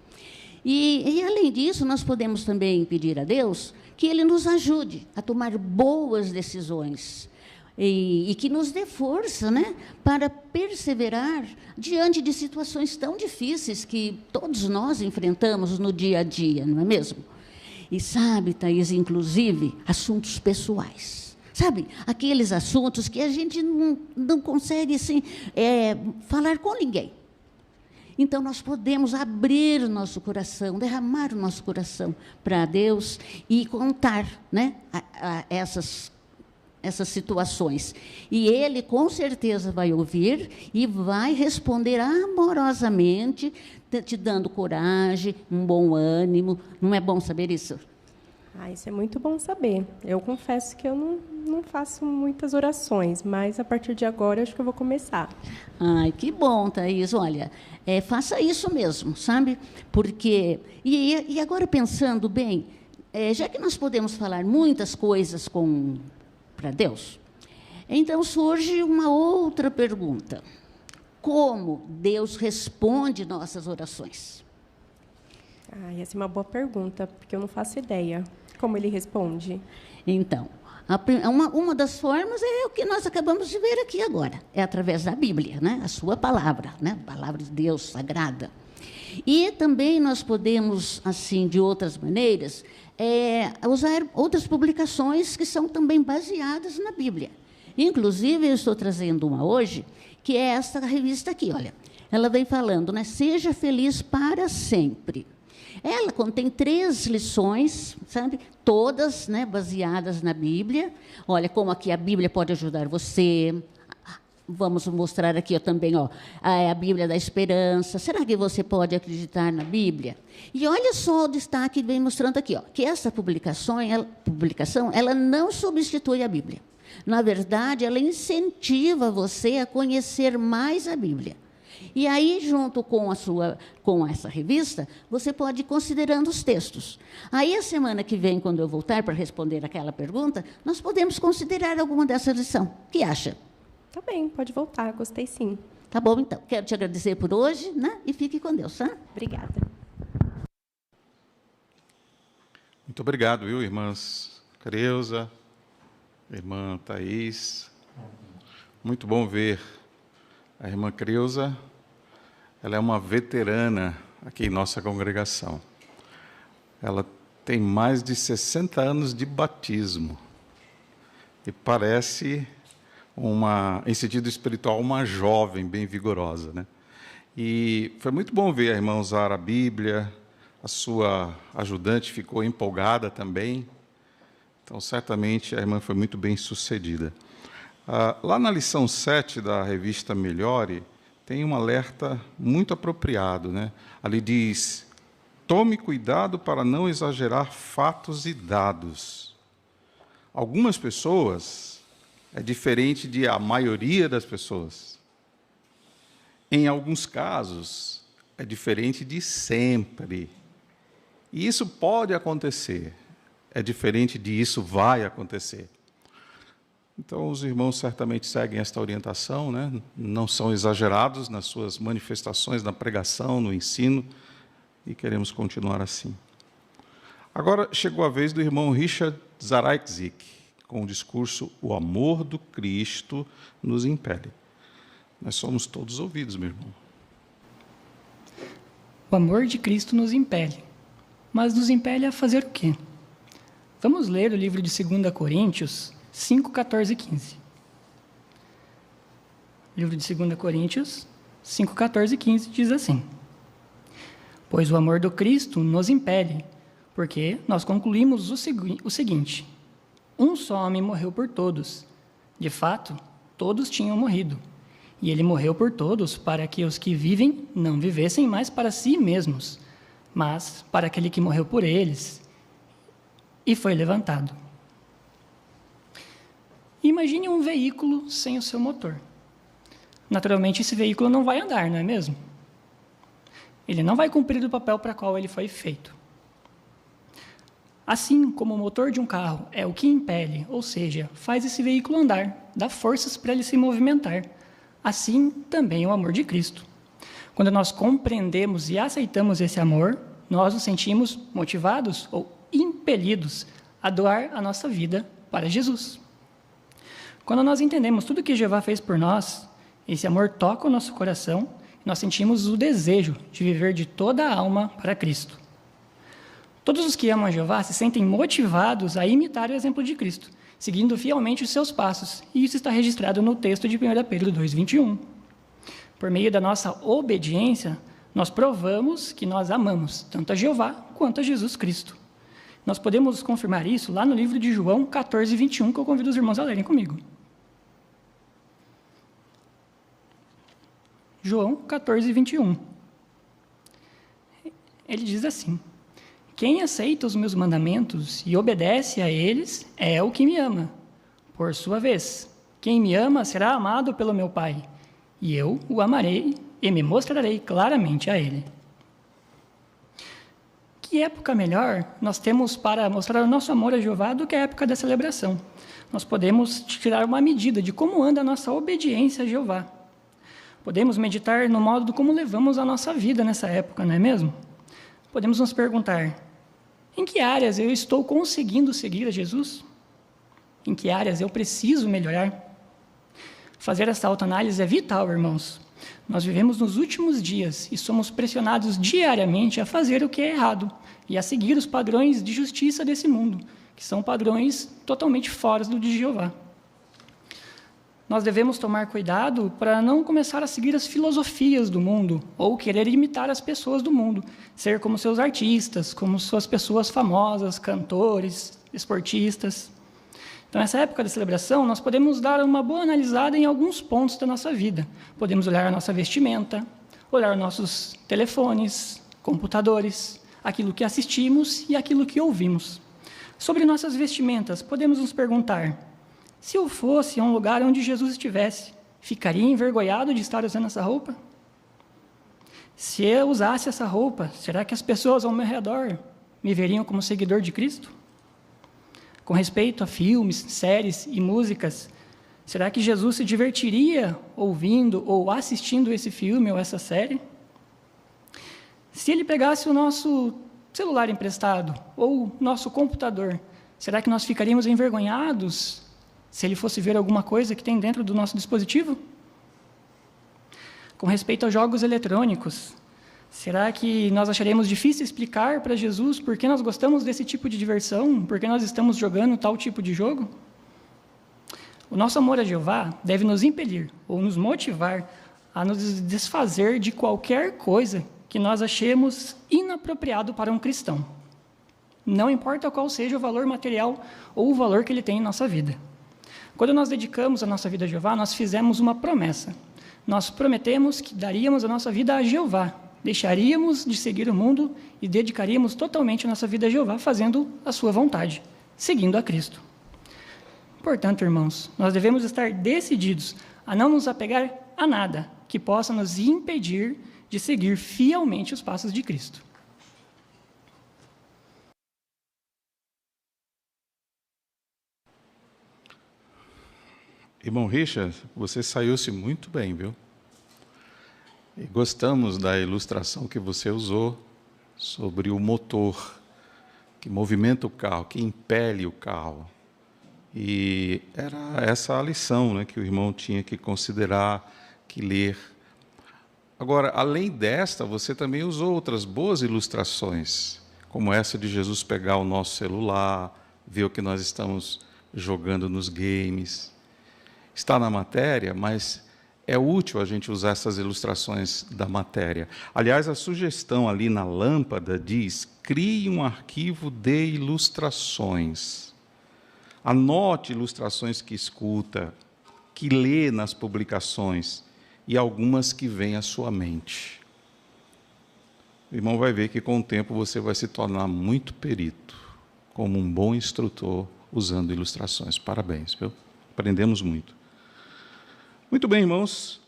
E, além disso, nós podemos também pedir a Deus que Ele nos ajude a tomar boas decisões e que nos dê força, né, para perseverar diante de situações tão difíceis que todos nós enfrentamos no dia a dia, não é mesmo? E sabe, Thaís, inclusive, assuntos pessoais. Sabe, aqueles assuntos que a gente não consegue assim, falar com ninguém. Então, nós podemos abrir nosso coração, derramar o nosso coração para Deus e contar, né, essas situações. E Ele, com certeza, vai ouvir e vai responder amorosamente, te dando coragem, um bom ânimo. Não é bom saber isso? Isso é muito bom saber. Eu confesso que eu não faço muitas orações, mas a partir de agora acho que eu vou começar. Ai, que bom, Thaís. Olha, faça isso mesmo, sabe? Porque... E agora, pensando bem, já que nós podemos falar muitas coisas para Deus, então surge uma outra pergunta. Como Deus responde nossas orações? Essa é uma boa pergunta, porque eu não faço ideia. Como Ele responde? Então, uma das formas é o que nós acabamos de ver aqui agora. É através da Bíblia, né? A sua palavra, né? A palavra de Deus sagrada. E também nós podemos, assim, de outras maneiras, usar outras publicações que são também baseadas na Bíblia. Inclusive, eu estou trazendo uma hoje, que é esta revista aqui, olha. Ela vem falando, né? Seja feliz para sempre. Ela contém 3 lições, sabe? Todas, né, baseadas na Bíblia. Olha, como aqui a Bíblia pode ajudar você. Vamos mostrar aqui também, a Bíblia da Esperança. Será que você pode acreditar na Bíblia? E olha só o destaque que vem mostrando aqui, que essa publicação, ela não substitui a Bíblia. Na verdade, ela incentiva você a conhecer mais a Bíblia. E aí, junto com essa revista, você pode ir considerando os textos. Aí, a semana que vem, quando eu voltar para responder aquela pergunta, nós podemos considerar alguma dessa lição. O que acha? Tá bem, pode voltar, gostei sim. Tá bom, então. Quero te agradecer por hoje, né? E fique com Deus, tá? Obrigada. Muito obrigado, viu, irmãs Creuza, irmã Thaís. Muito bom ver a irmã Creuza. Ela é uma veterana aqui em nossa congregação. Ela tem mais de 60 anos de batismo. E parece, em sentido espiritual, uma jovem bem vigorosa, né? E foi muito bom ver a irmã usar a Bíblia. A sua ajudante ficou empolgada também. Então, certamente, a irmã foi muito bem sucedida. Lá na lição 7 da revista Melhore, tem um alerta muito apropriado, né? Ali diz: tome cuidado para não exagerar fatos e dados. Algumas pessoas é diferente de a maioria das pessoas. Em alguns casos, é diferente de sempre. E isso pode acontecer. É diferente de isso vai acontecer. Então, os irmãos certamente seguem esta orientação, né? Não são exagerados nas suas manifestações, na pregação, no ensino, e queremos continuar assim. Agora chegou a vez do irmão Richard Zaraik, com o discurso O Amor do Cristo nos impele. Nós somos todos ouvidos, meu irmão. O amor de Cristo nos impele. Mas nos impele a fazer o quê? Vamos ler o livro de 2 Coríntios 5, 14 e 15. Livro de 2 Coríntios 5, 14 e 15 diz assim: pois o amor do Cristo nos impele, porque nós concluímos o seguinte: um só homem morreu por todos. De fato, todos tinham morrido. E ele morreu por todos, para que os que vivem não vivessem mais para si mesmos, mas para aquele que morreu por eles e foi levantado. Imagine um veículo sem o seu motor. Naturalmente, esse veículo não vai andar, não é mesmo? Ele não vai cumprir o papel para qual ele foi feito. Assim como o motor de um carro é o que impele, ou seja, faz esse veículo andar, dá forças para ele se movimentar, assim também é o amor de Cristo. Quando nós compreendemos e aceitamos esse amor, nós nos sentimos motivados ou impelidos a doar a nossa vida para Jesus. Quando nós entendemos tudo que Jeová fez por nós, esse amor toca o nosso coração e nós sentimos o desejo de viver de toda a alma para Cristo. Todos os que amam a Jeová se sentem motivados a imitar o exemplo de Cristo, seguindo fielmente os seus passos, e isso está registrado no texto de 1 Pedro 2,21. Por meio da nossa obediência, nós provamos que nós amamos tanto a Jeová quanto a Jesus Cristo. Nós podemos confirmar isso lá no livro de João 14,21, que eu convido os irmãos a lerem comigo. João 14,21. Ele diz assim: quem aceita os meus mandamentos e obedece a eles é o que me ama. Por sua vez, quem me ama será amado pelo meu Pai, e eu o amarei e me mostrarei claramente a ele. Que época melhor nós temos para mostrar o nosso amor a Jeová do que a época da celebração? Nós podemos tirar uma medida de como anda a nossa obediência a Jeová. Podemos meditar no modo como levamos a nossa vida nessa época, não é mesmo? Podemos nos perguntar: em que áreas eu estou conseguindo seguir a Jesus? Em que áreas eu preciso melhorar? Fazer essa autoanálise é vital, irmãos. Nós vivemos nos últimos dias e somos pressionados diariamente a fazer o que é errado e a seguir os padrões de justiça desse mundo, que são padrões totalmente fora do de Jeová. Nós devemos tomar cuidado para não começar a seguir as filosofias do mundo ou querer imitar as pessoas do mundo, ser como seus artistas, como suas pessoas famosas, cantores, esportistas. Então, nessa época da celebração, nós podemos dar uma boa analisada em alguns pontos da nossa vida. Podemos olhar a nossa vestimenta, olhar nossos telefones, computadores, aquilo que assistimos e aquilo que ouvimos. Sobre nossas vestimentas, podemos nos perguntar: se eu fosse a um lugar onde Jesus estivesse, ficaria envergonhado de estar usando essa roupa? Se eu usasse essa roupa, será que as pessoas ao meu redor me veriam como seguidor de Cristo? Com respeito a filmes, séries e músicas, será que Jesus se divertiria ouvindo ou assistindo esse filme ou essa série? Se ele pegasse o nosso celular emprestado ou nosso computador, será que nós ficaríamos envergonhados se ele fosse ver alguma coisa que tem dentro do nosso dispositivo? Com respeito aos jogos eletrônicos, será que nós acharemos difícil explicar para Jesus por que nós gostamos desse tipo de diversão, por que nós estamos jogando tal tipo de jogo? O nosso amor a Jeová deve nos impelir ou nos motivar a nos desfazer de qualquer coisa que nós achemos inapropriado para um cristão. Não importa qual seja o valor material ou o valor que ele tem em nossa vida. Quando nós dedicamos a nossa vida a Jeová, nós fizemos uma promessa. Nós prometemos que daríamos a nossa vida a Jeová, deixaríamos de seguir o mundo e dedicaríamos totalmente a nossa vida a Jeová, fazendo a sua vontade, seguindo a Cristo. Portanto, irmãos, nós devemos estar decididos a não nos apegar a nada que possa nos impedir de seguir fielmente os passos de Cristo. Irmão Richard, você saiu-se muito bem, viu? E gostamos da ilustração que você usou sobre o motor, que movimenta o carro, que impele o carro. E era essa a lição, né, que o irmão tinha que considerar, que ler. Agora, além desta, você também usou outras boas ilustrações, como essa de Jesus pegar o nosso celular, ver o que nós estamos jogando nos games. Está na matéria, mas é útil a gente usar essas ilustrações da matéria. Aliás, a sugestão ali na lâmpada diz: crie um arquivo de ilustrações. Anote ilustrações que escuta, que lê nas publicações. e algumas que vêm à sua mente. O irmão vai ver que com o tempo você vai se tornar muito perito, como um bom instrutor usando ilustrações. Parabéns, viu? Aprendemos muito. Muito bem, irmãos.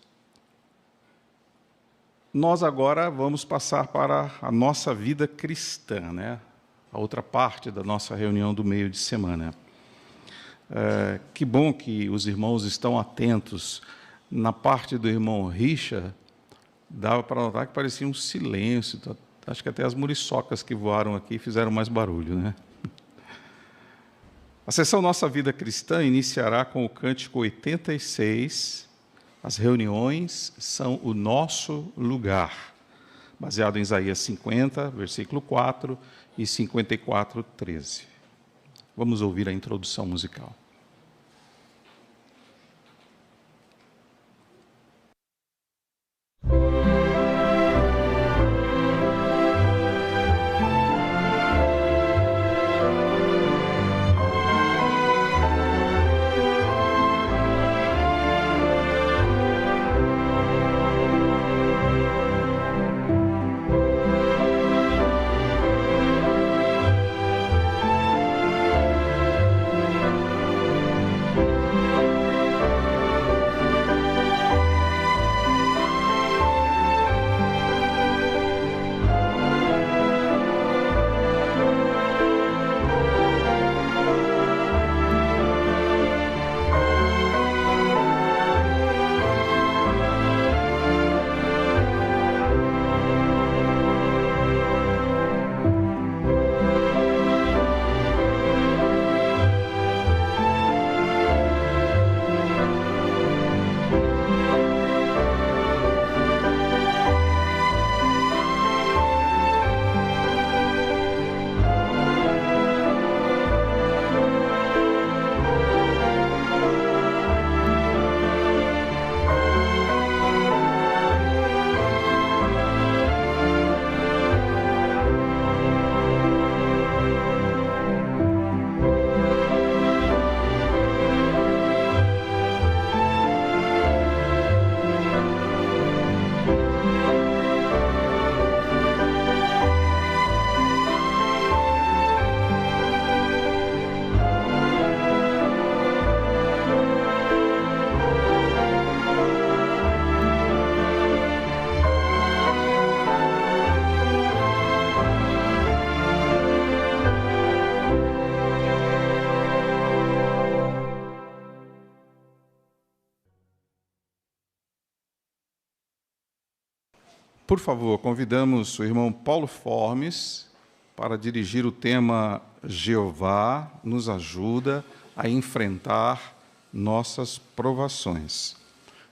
Nós agora vamos passar para a nossa vida cristã, né? A outra parte da nossa reunião do meio de semana. Que bom que os irmãos estão atentos. Na parte do irmão Richard, dava para notar que parecia um silêncio. Acho que até as muriçocas que voaram aqui fizeram mais barulho, né? A sessão Nossa Vida Cristã iniciará com o cântico 86, As reuniões são o nosso lugar, baseado em Isaías 50, versículo 4 e 54, 13. Vamos ouvir a introdução musical. Por favor, convidamos o irmão Paulo Formes para dirigir o tema Jeová nos ajuda a enfrentar nossas provações.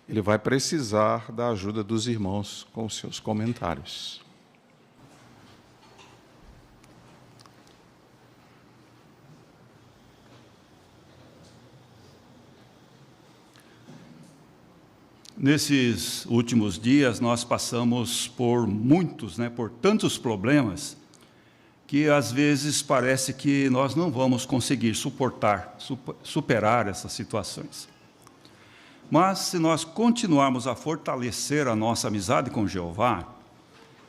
Ele vai precisar da ajuda dos irmãos com os seus comentários. Nesses últimos dias, nós passamos por por tantos problemas, que às vezes parece que nós não vamos conseguir superar essas situações. Mas, se nós continuarmos a fortalecer a nossa amizade com Jeová,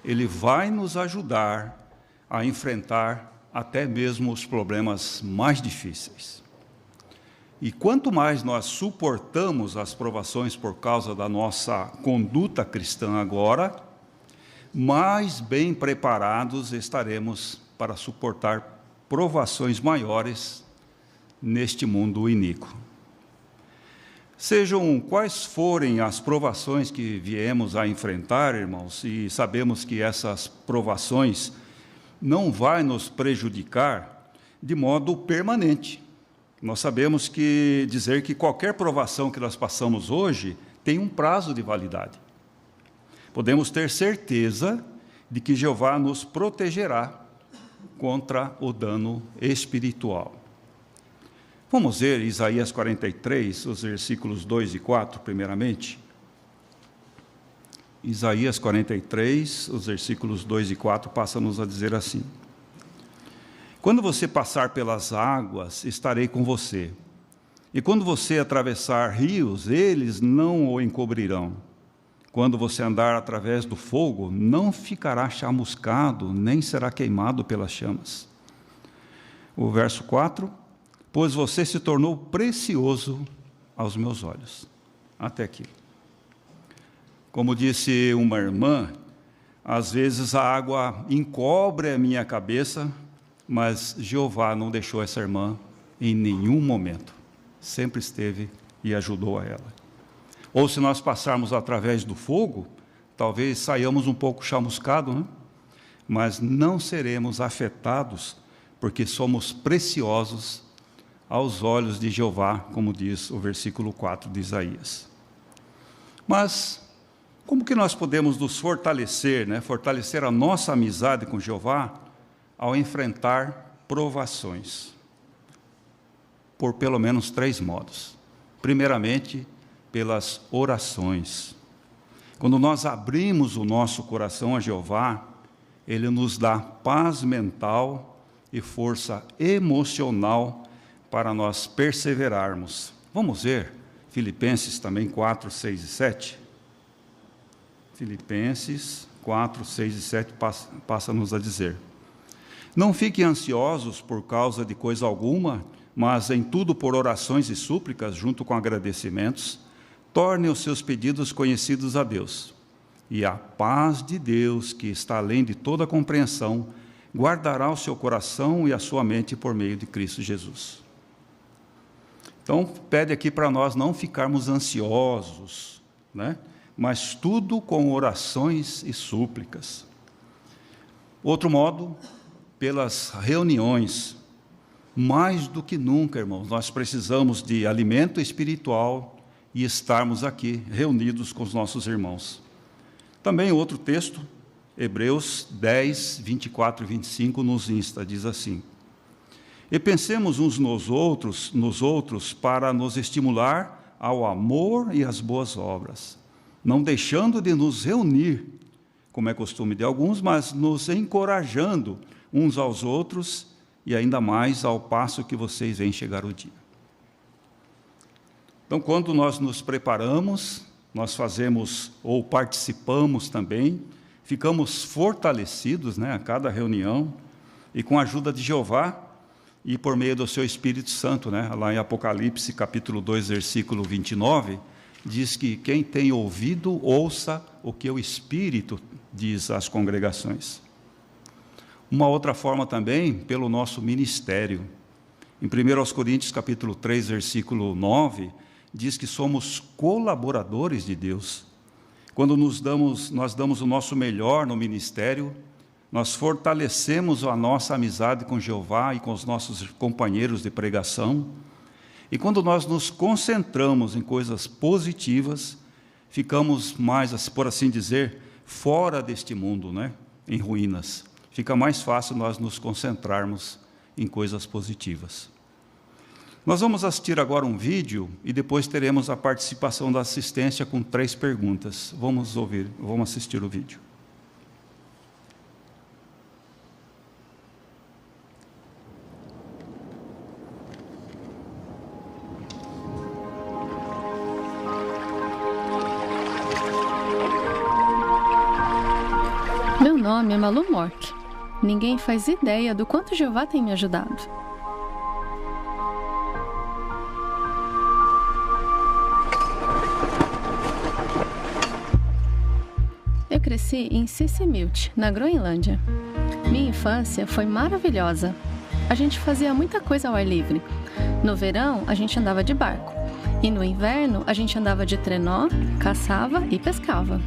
Ele vai nos ajudar a enfrentar até mesmo os problemas mais difíceis. E quanto mais nós suportamos as provações por causa da nossa conduta cristã agora, mais bem preparados estaremos para suportar provações maiores neste mundo iníquo. Sejam quais forem as provações que viemos a enfrentar, irmãos, e sabemos que essas provações não vão nos prejudicar de modo permanente. Nós sabemos que dizer que qualquer provação que nós passamos hoje tem um prazo de validade. Podemos ter certeza de que Jeová nos protegerá contra o dano espiritual. Vamos ver Isaías 43, os versículos 2 e 4, primeiramente. Isaías 43, os versículos 2 e 4, passa-nos a dizer assim: Quando você passar pelas águas, estarei com você. E quando você atravessar rios, eles não o encobrirão. quando você andar através do fogo, não ficará chamuscado, nem será queimado pelas chamas. O verso 4, pois você se tornou precioso aos meus olhos. Até aqui. Como disse uma irmã, às vezes a água encobre a minha cabeça, mas Jeová não deixou essa irmã em nenhum momento. Sempre esteve e ajudou a ela. Ou se nós passarmos através do fogo, talvez saiamos um pouco chamuscados, né? Mas não seremos afetados, porque somos preciosos aos olhos de Jeová, como diz o versículo 4 de Isaías. Mas como que nós podemos nos fortalecer, né? Fortalecer a nossa amizade com Jeová ao enfrentar provações? Por pelo menos 3 modos. Primeiramente, pelas orações. Quando nós abrimos o nosso coração a Jeová, Ele nos dá paz mental e força emocional para nós perseverarmos. Vamos ver Filipenses também 4, 6 e 7? Filipenses 4, 6 e 7 passa-nos a dizer: não fiquem ansiosos por causa de coisa alguma, mas em tudo por orações e súplicas, junto com agradecimentos, tornem os seus pedidos conhecidos a Deus. E a paz de Deus, que está além de toda compreensão, guardará o seu coração e a sua mente por meio de Cristo Jesus. Então, pede aqui para nós não ficarmos ansiosos, né? Mas tudo com orações e súplicas. Outro modo, pelas reuniões. Mais do que nunca, irmãos, nós precisamos de alimento espiritual e estarmos aqui reunidos com os nossos irmãos. Também outro texto, Hebreus 10, 24 e 25, nos insta, diz assim: e pensemos uns nos outros para nos estimular ao amor e às boas obras, não deixando de nos reunir, como é costume de alguns, mas nos encorajando uns aos outros, e ainda mais ao passo que vocês veem chegar o dia. Então, quando nós nos preparamos, nós fazemos ou participamos também, ficamos fortalecidos, né, a cada reunião, e com a ajuda de Jeová, e por meio do seu Espírito Santo, né, lá em Apocalipse, capítulo 2, versículo 29, diz que quem tem ouvido, ouça o que o Espírito diz às congregações. Uma outra forma também, pelo nosso ministério. Em 1 Coríntios, capítulo 3, versículo 9, diz que somos colaboradores de Deus. Quando nós damos o nosso melhor no ministério, nós fortalecemos a nossa amizade com Jeová e com os nossos companheiros de pregação. E quando nós nos concentramos em coisas positivas, ficamos mais, por assim dizer, fora deste mundo, né? Em ruínas. Fica mais fácil nós nos concentrarmos em coisas positivas. Nós vamos assistir agora um vídeo e depois teremos a participação da assistência com 3 perguntas. Vamos assistir o vídeo. Meu nome é Malu Mork. Ninguém faz ideia do quanto Jeová tem me ajudado. Eu cresci em Sisimiut, na Groenlândia. Minha infância foi maravilhosa. A gente fazia muita coisa ao ar livre. No verão, a gente andava de barco. E no inverno, a gente andava de trenó, caçava e pescava.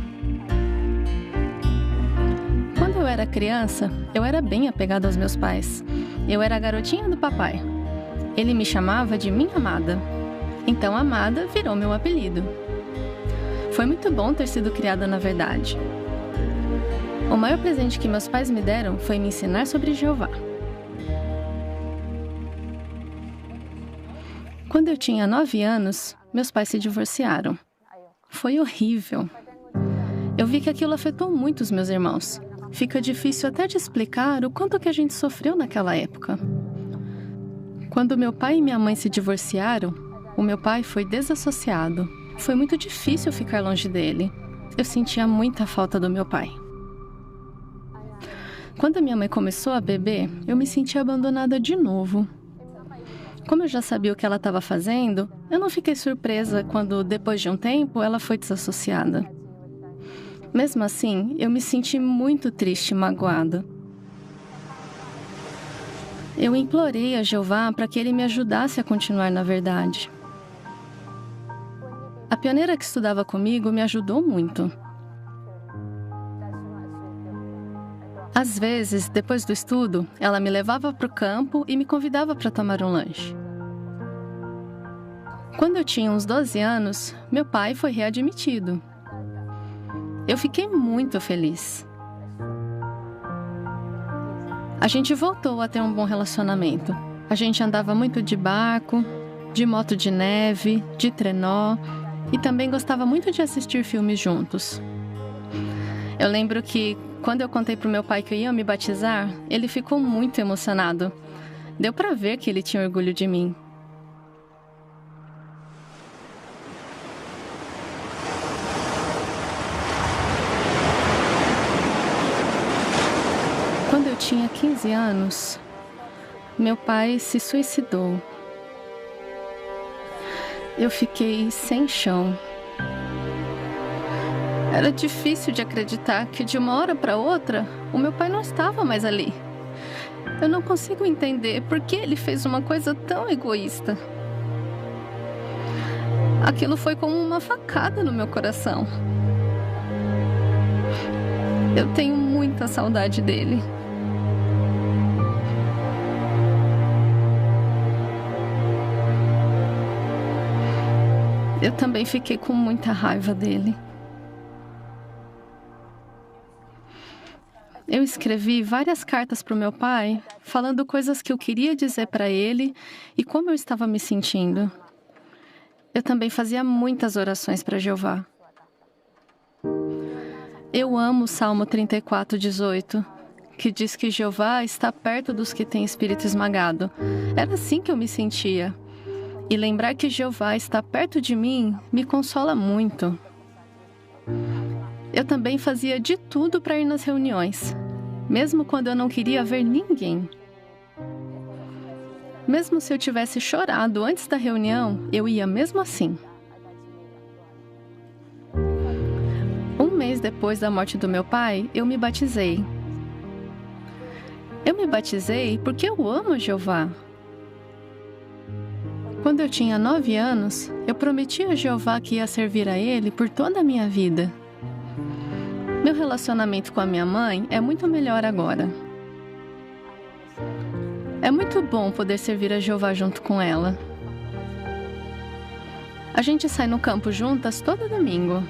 Quando eu era criança, eu era bem apegada aos meus pais. Eu era a garotinha do papai. Ele me chamava de minha amada. Então, Amada virou meu apelido. Foi muito bom ter sido criada na verdade. O maior presente que meus pais me deram foi me ensinar sobre Jeová. Quando eu tinha 9 anos, meus pais se divorciaram. Foi horrível. Eu vi que aquilo afetou muito os meus irmãos. Fica difícil até de explicar o quanto que a gente sofreu naquela época. Quando meu pai e minha mãe se divorciaram, o meu pai foi desassociado. Foi muito difícil ficar longe dele. eu sentia muita falta do meu pai. Quando a minha mãe começou a beber, eu me senti abandonada de novo. Como eu já sabia o que ela estava fazendo, eu não fiquei surpresa quando, depois de um tempo, ela foi desassociada. Mesmo assim, eu me senti muito triste e magoada. Eu implorei a Jeová para que ele me ajudasse a continuar na verdade. A pioneira que estudava comigo me ajudou muito. Às vezes, depois do estudo, ela me levava para o campo e me convidava para tomar um lanche. Quando eu tinha uns 12 anos, meu pai foi readmitido. Eu fiquei muito feliz. A gente voltou a ter um bom relacionamento. A gente andava muito de barco, de moto de neve, de trenó e também gostava muito de assistir filmes juntos. Eu lembro que, quando eu contei para o meu pai que eu ia me batizar, ele ficou muito emocionado. Deu para ver que ele tinha orgulho de mim. Quando eu tinha 15 anos, meu pai se suicidou. Eu fiquei sem chão. Era difícil de acreditar que de uma hora para outra, o meu pai não estava mais ali. Eu não consigo entender por que ele fez uma coisa tão egoísta. Aquilo foi como uma facada no meu coração. Eu tenho muita saudade dele. Eu também fiquei com muita raiva dele. Eu escrevi várias cartas para o meu pai, falando coisas que eu queria dizer para ele e como eu estava me sentindo. Eu também fazia muitas orações para Jeová. Eu amo o Salmo 34:18, que diz que Jeová está perto dos que têm espírito esmagado. Era assim que eu me sentia. E lembrar que Jeová está perto de mim me consola muito. Eu também fazia de tudo para ir nas reuniões, mesmo quando eu não queria ver ninguém. Mesmo se eu tivesse chorado antes da reunião, eu ia mesmo assim. Um mês depois da morte do meu pai, eu me batizei. Eu me batizei porque eu amo Jeová. Quando eu tinha 9 anos, eu prometi a Jeová que ia servir a Ele por toda a minha vida. Meu relacionamento com a minha mãe é muito melhor agora. É muito bom poder servir a Jeová junto com ela. A gente sai no campo juntas todo domingo.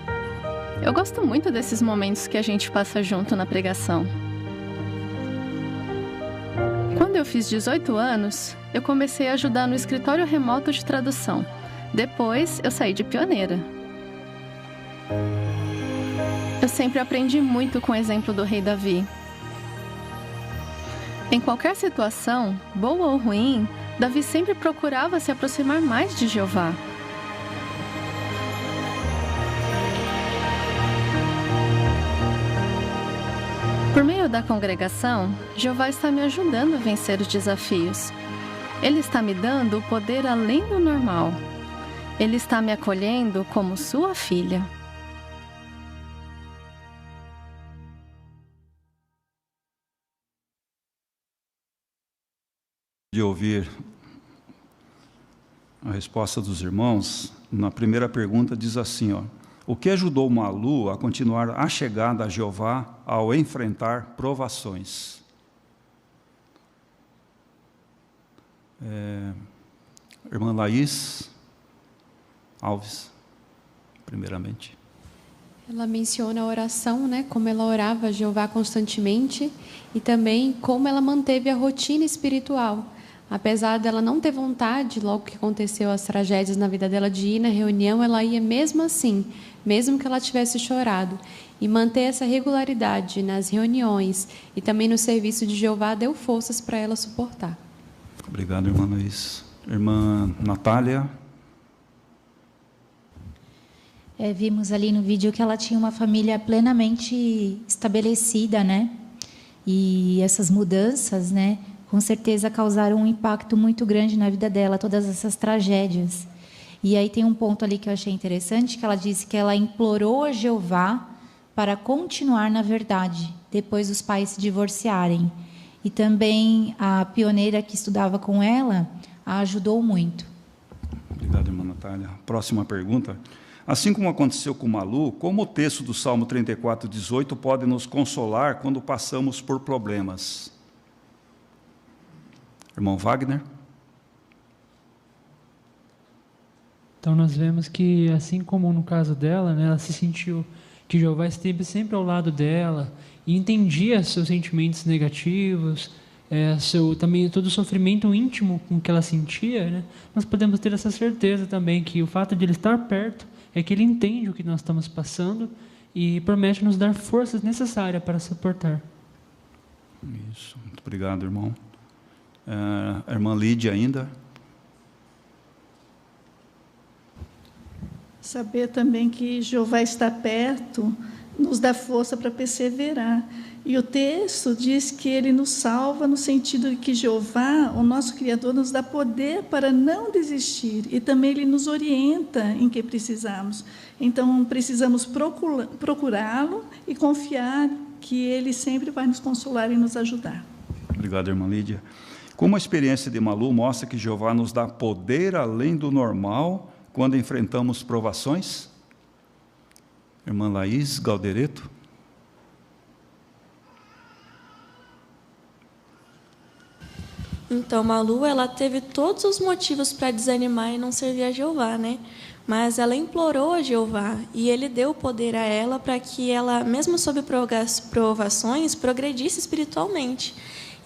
Eu gosto muito desses momentos que a gente passa junto na pregação. Quando eu fiz 18 anos, eu comecei a ajudar no escritório remoto de tradução. Depois, eu saí de pioneira. Eu sempre aprendi muito com o exemplo do rei Davi. Em qualquer situação, boa ou ruim, Davi sempre procurava se aproximar mais de Jeová. Por meio da congregação, Jeová está me ajudando a vencer os desafios. Ele está me dando o poder além do normal. Ele está me acolhendo como sua filha. De ouvir a resposta dos irmãos, na primeira pergunta diz assim, ó: o que ajudou Malu a continuar achegada a Jeová ao enfrentar provações? Irmã Laís Alves, primeiramente. Ela menciona a oração, né? Como ela orava a Jeová constantemente e também como ela manteve a rotina espiritual. Apesar dela não ter vontade, logo que aconteceu as tragédias na vida dela, de ir na reunião, ela ia mesmo assim, mesmo que ela tivesse chorado. E manter essa regularidade nas reuniões e também no serviço de Jeová deu forças para ela suportar. Obrigado, irmã Luiz. Irmã Natália. Vimos ali no vídeo que ela tinha uma família plenamente estabelecida, né? E essas mudanças, né, com certeza causaram um impacto muito grande na vida dela, todas essas tragédias. E aí tem um ponto ali que eu achei interessante, que ela disse que ela implorou a Jeová para continuar na verdade, depois dos pais se divorciarem. E também a pioneira que estudava com ela a ajudou muito. Obrigado, irmã Natália. Próxima pergunta. Assim como aconteceu com Malu, como o texto do Salmo 34:18 pode nos consolar quando passamos por problemas? Irmão Wagner? Então nós vemos que, assim como no caso dela, né, ela se sentiu que Jeová esteve sempre ao lado dela e entendia seus sentimentos negativos, também todo o sofrimento íntimo com que ela sentia, né? Nós podemos ter essa certeza também que o fato de ele estar perto é que ele entende o que nós estamos passando e promete nos dar forças necessárias para suportar. Isso, muito obrigado, irmão. A irmã Lídia ainda. Saber também que Jeová está perto nos dá força para perseverar. E o texto diz que ele nos salva no sentido de que Jeová, o nosso Criador, nos dá poder para não desistir. E também ele nos orienta em que precisamos. Então, precisamos procurá-lo e confiar que ele sempre vai nos consolar e nos ajudar. Obrigado, irmã Lídia. Como a experiência de Malu mostra que Jeová nos dá poder além do normal quando enfrentamos provações? Irmã Laís Galdereto. Então, Malu, ela teve todos os motivos para desanimar e não servir a Jeová, né? Mas ela implorou a Jeová e ele deu poder a ela para que ela, mesmo sob provações, progredisse espiritualmente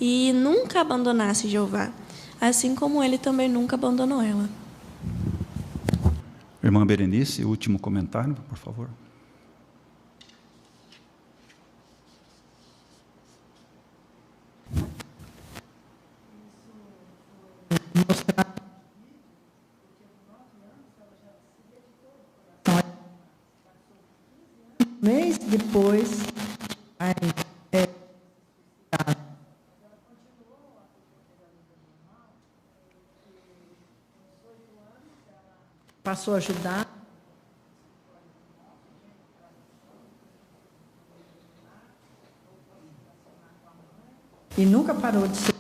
e nunca abandonasse Jeová, assim como ele também nunca abandonou ela. Irmã Berenice, último comentário, por favor. Mês depois, passou a ajudar. E nunca parou de ser.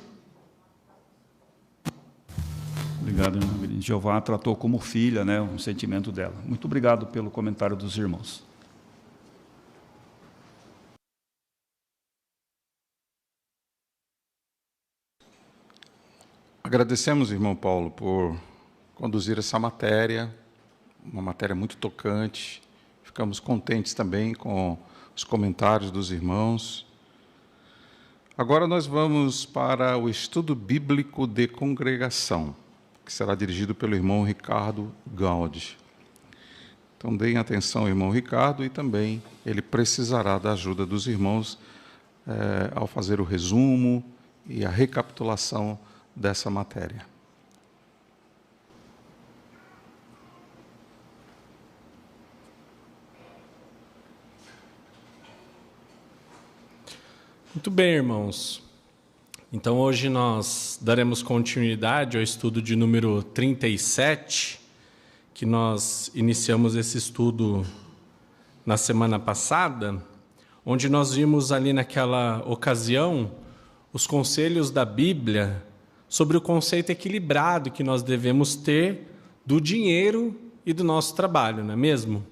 Obrigado, irmã Berenice. Jeová tratou como filha, né, um sentimento dela. Muito obrigado pelo comentário dos irmãos. Agradecemos, irmão Paulo, por conduzir essa matéria, uma matéria muito tocante. Ficamos contentes também com os comentários dos irmãos. Agora nós vamos para o estudo bíblico de congregação, que será dirigido pelo irmão Ricardo Gaudi. Então, deem atenção ao irmão Ricardo e também ele precisará da ajuda dos irmãos ao fazer o resumo e a recapitulação dessa matéria. Muito bem, irmãos. Então, hoje nós daremos continuidade ao estudo de número 37, que nós iniciamos esse estudo na semana passada, onde nós vimos ali naquela ocasião os conselhos da Bíblia sobre o conceito equilibrado que nós devemos ter do dinheiro e do nosso trabalho, não é mesmo?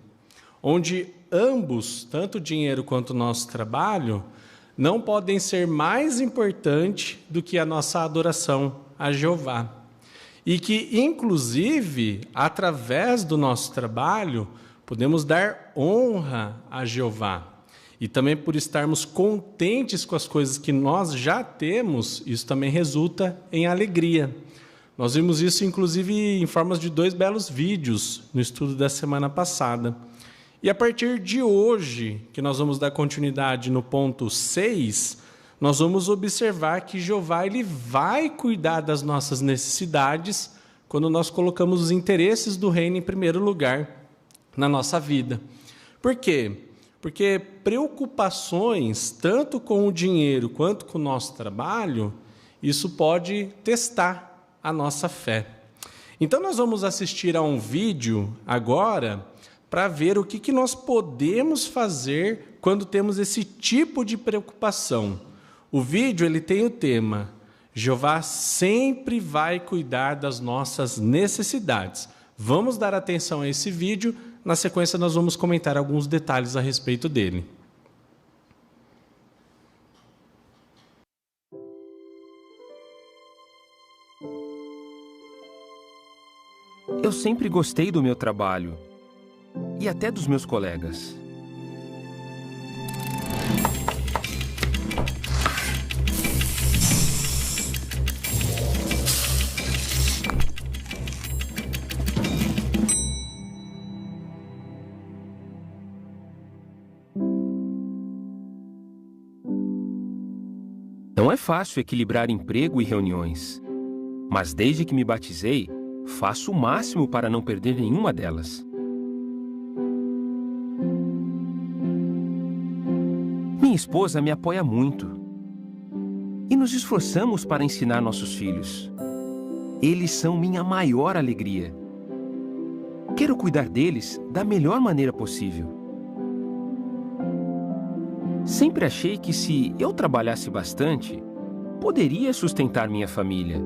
Onde ambos, tanto o dinheiro quanto o nosso trabalho, não podem ser mais importantes do que a nossa adoração a Jeová. E que, inclusive, através do nosso trabalho, podemos dar honra a Jeová. E também por estarmos contentes com as coisas que nós já temos, isso também resulta em alegria. Nós vimos isso, inclusive, em formas de 2 belos vídeos no estudo da semana passada. E a partir de hoje, que nós vamos dar continuidade no ponto 6, nós vamos observar que Jeová ele vai cuidar das nossas necessidades quando nós colocamos os interesses do reino em primeiro lugar. na nossa vida. Por quê? Porque preocupações, tanto com o dinheiro quanto com o nosso trabalho, isso pode testar a nossa fé. Então, nós vamos assistir a um vídeo agora para ver o que nós podemos fazer quando temos esse tipo de preocupação. O vídeo ele tem o tema: Jeová sempre vai cuidar das nossas necessidades. Vamos dar atenção a esse vídeo. Na sequência, nós vamos comentar alguns detalhes a respeito dele. Eu sempre gostei do meu trabalho e até dos meus colegas. Não é fácil equilibrar emprego e reuniões, mas desde que me batizei, faço o máximo para não perder nenhuma delas. Minha esposa me apoia muito e nos esforçamos para ensinar nossos filhos. Eles são minha maior alegria. Quero cuidar deles da melhor maneira possível. Sempre achei que se eu trabalhasse bastante, poderia sustentar minha família.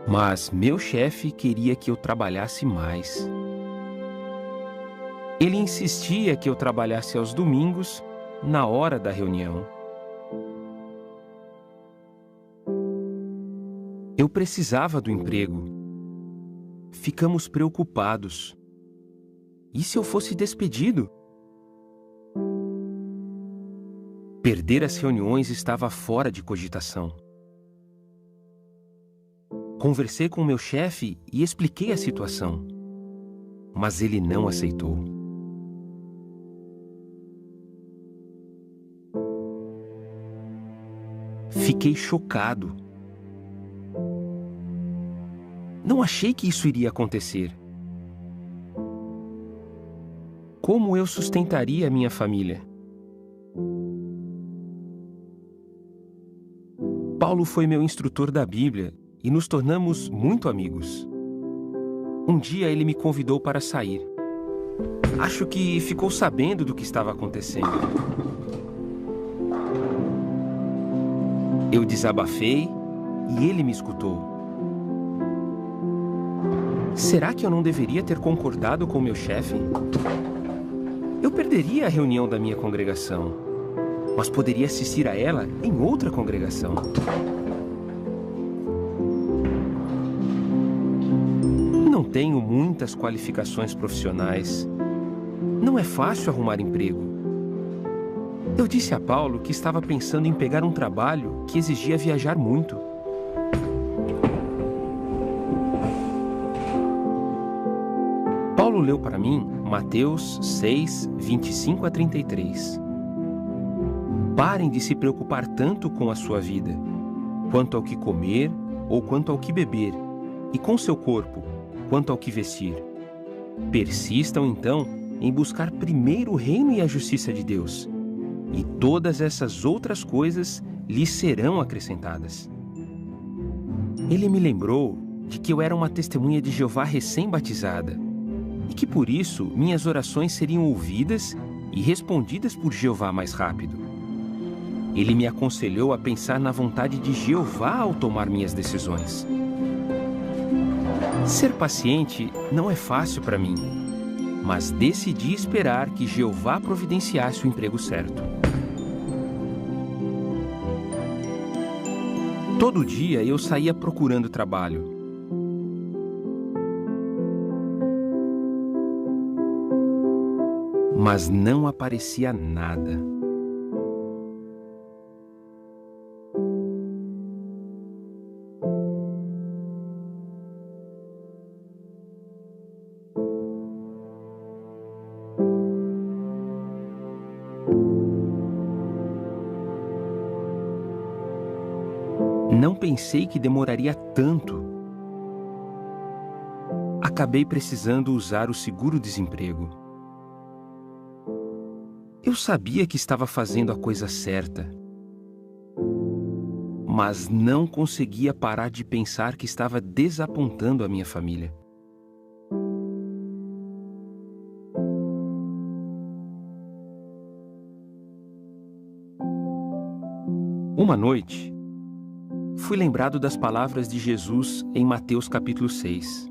Mas meu chefe queria que eu trabalhasse mais. Ele insistia que eu trabalhasse aos domingos, na hora da reunião. Eu precisava do emprego. Ficamos preocupados. E se eu fosse despedido? Perder as reuniões estava fora de cogitação. Conversei com meu chefe e expliquei a situação, mas ele não aceitou. Fiquei chocado. Não achei que isso iria acontecer. Como eu sustentaria a minha família? Paulo foi meu instrutor da Bíblia e nos tornamos muito amigos. Um dia ele me convidou para sair. Acho que ficou sabendo do que estava acontecendo. Eu desabafei e ele me escutou. Será que eu não deveria ter concordado com meu chefe? Eu perderia a reunião da minha congregação, mas poderia assistir a ela em outra congregação. Não tenho muitas qualificações profissionais. Não é fácil arrumar emprego. Eu disse a Paulo que estava pensando em pegar um trabalho que exigia viajar muito. Paulo leu para mim Mateus 6, 25 a 33. Parem de se preocupar tanto com a sua vida, quanto ao que comer ou quanto ao que beber, e com seu corpo, quanto ao que vestir. Persistam, então, em buscar primeiro o reino e a justiça de Deus, e todas essas outras coisas lhes serão acrescentadas. Ele me lembrou de que eu era uma testemunha de Jeová recém-batizada, e que por isso minhas orações seriam ouvidas e respondidas por Jeová mais rápido. Ele me aconselhou a pensar na vontade de Jeová ao tomar minhas decisões. Ser paciente não é fácil para mim, mas decidi esperar que Jeová providenciasse o emprego certo. Todo dia eu saía procurando trabalho. Mas não aparecia nada. Não pensei que demoraria tanto. acabei precisando usar o seguro-desemprego. Eu sabia que estava fazendo a coisa certa, mas não conseguia parar de pensar que estava desapontando a minha família. Uma noite, fui lembrado das palavras de Jesus em Mateus capítulo 6.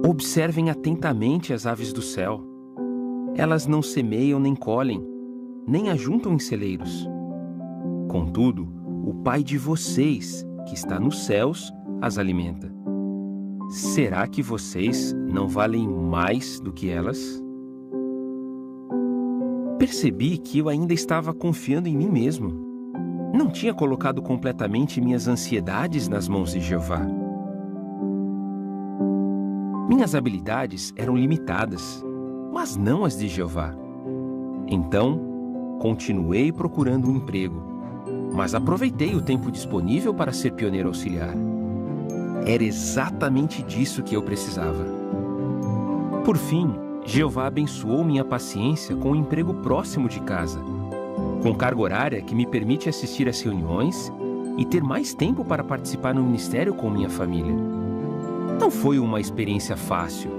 Observem atentamente as aves do céu. Elas não semeiam nem colhem, nem ajuntam em celeiros. Contudo, o Pai de vocês, que está nos céus, as alimenta. Será que vocês não valem mais do que elas? Percebi que eu ainda estava confiando em mim mesmo. Não tinha colocado completamente minhas ansiedades nas mãos de Jeová. Minhas habilidades eram limitadas, mas não as de Jeová. Então, continuei procurando um emprego, mas aproveitei o tempo disponível para ser pioneiro auxiliar. Era exatamente disso que eu precisava. Por fim, Jeová abençoou minha paciência com um emprego próximo de casa, com carga horária que me permite assistir às reuniões e ter mais tempo para participar no ministério com minha família. Não foi uma experiência fácil,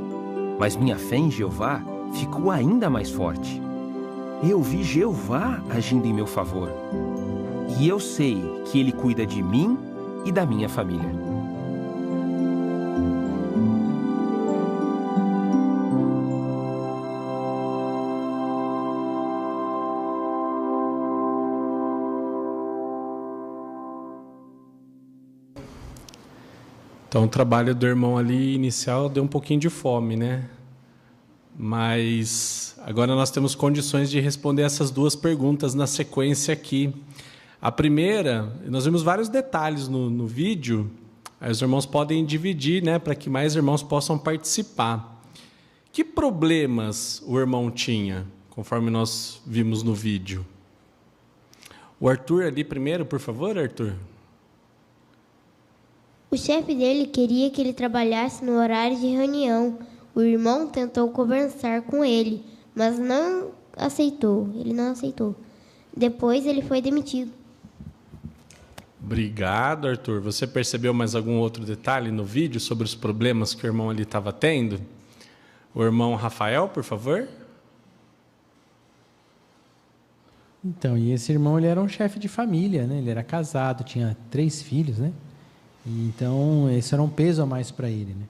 mas minha fé em Jeová ficou ainda mais forte. Eu vi Jeová agindo em meu favor. E eu sei que Ele cuida de mim e da minha família. Então, o trabalho do irmão ali inicial deu um pouquinho de fome, né? Mas agora nós temos condições de responder essas duas perguntas na sequência aqui. A primeira, nós vimos vários detalhes no vídeo, aí os irmãos podem dividir, né, para que mais irmãos possam participar. Que problemas o irmão tinha, conforme nós vimos no vídeo? O Arthur ali primeiro, por favor, Arthur. O chefe dele queria que ele trabalhasse no horário de reunião. O irmão tentou conversar com ele, mas ele não aceitou. Depois ele foi demitido. Obrigado, Arthur. Você percebeu mais algum outro detalhe no vídeo sobre os problemas que o irmão ali estava tendo? O irmão Rafael, por favor. Então, e esse irmão ele era um chefe de família, né? Ele era casado, tinha 3 filhos, né? E então, esse era um peso a mais para ele, né?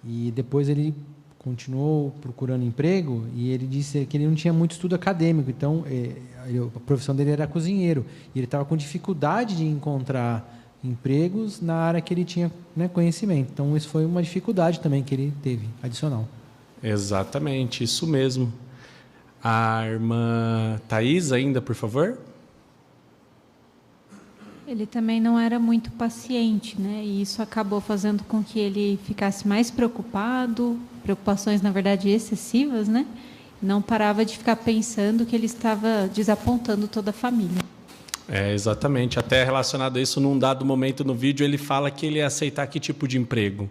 E depois ele continuou procurando emprego e ele disse que ele não tinha muito estudo acadêmico, então a profissão dele era cozinheiro e ele estava com dificuldade de encontrar empregos na área que ele tinha, né, conhecimento. Então, isso foi uma dificuldade também que ele teve, adicional. Exatamente, isso mesmo. A irmã Thais ainda, por favor. Ele também não era muito paciente, né? E isso acabou fazendo com que ele ficasse mais preocupado, preocupações, na verdade, excessivas, né? Não parava de ficar pensando que ele estava desapontando toda a família. Exatamente. Até relacionado a isso, num dado momento no vídeo, ele fala que ele ia aceitar que tipo de emprego?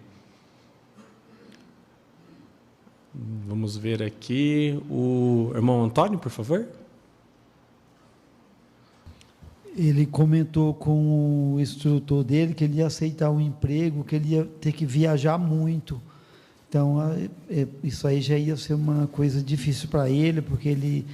Vamos ver aqui. O irmão Antônio, por favor. Ele comentou com o instrutor dele que ele ia aceitar um emprego, que ele ia ter que viajar muito. Então, isso aí já ia ser uma coisa difícil para ele, porque ele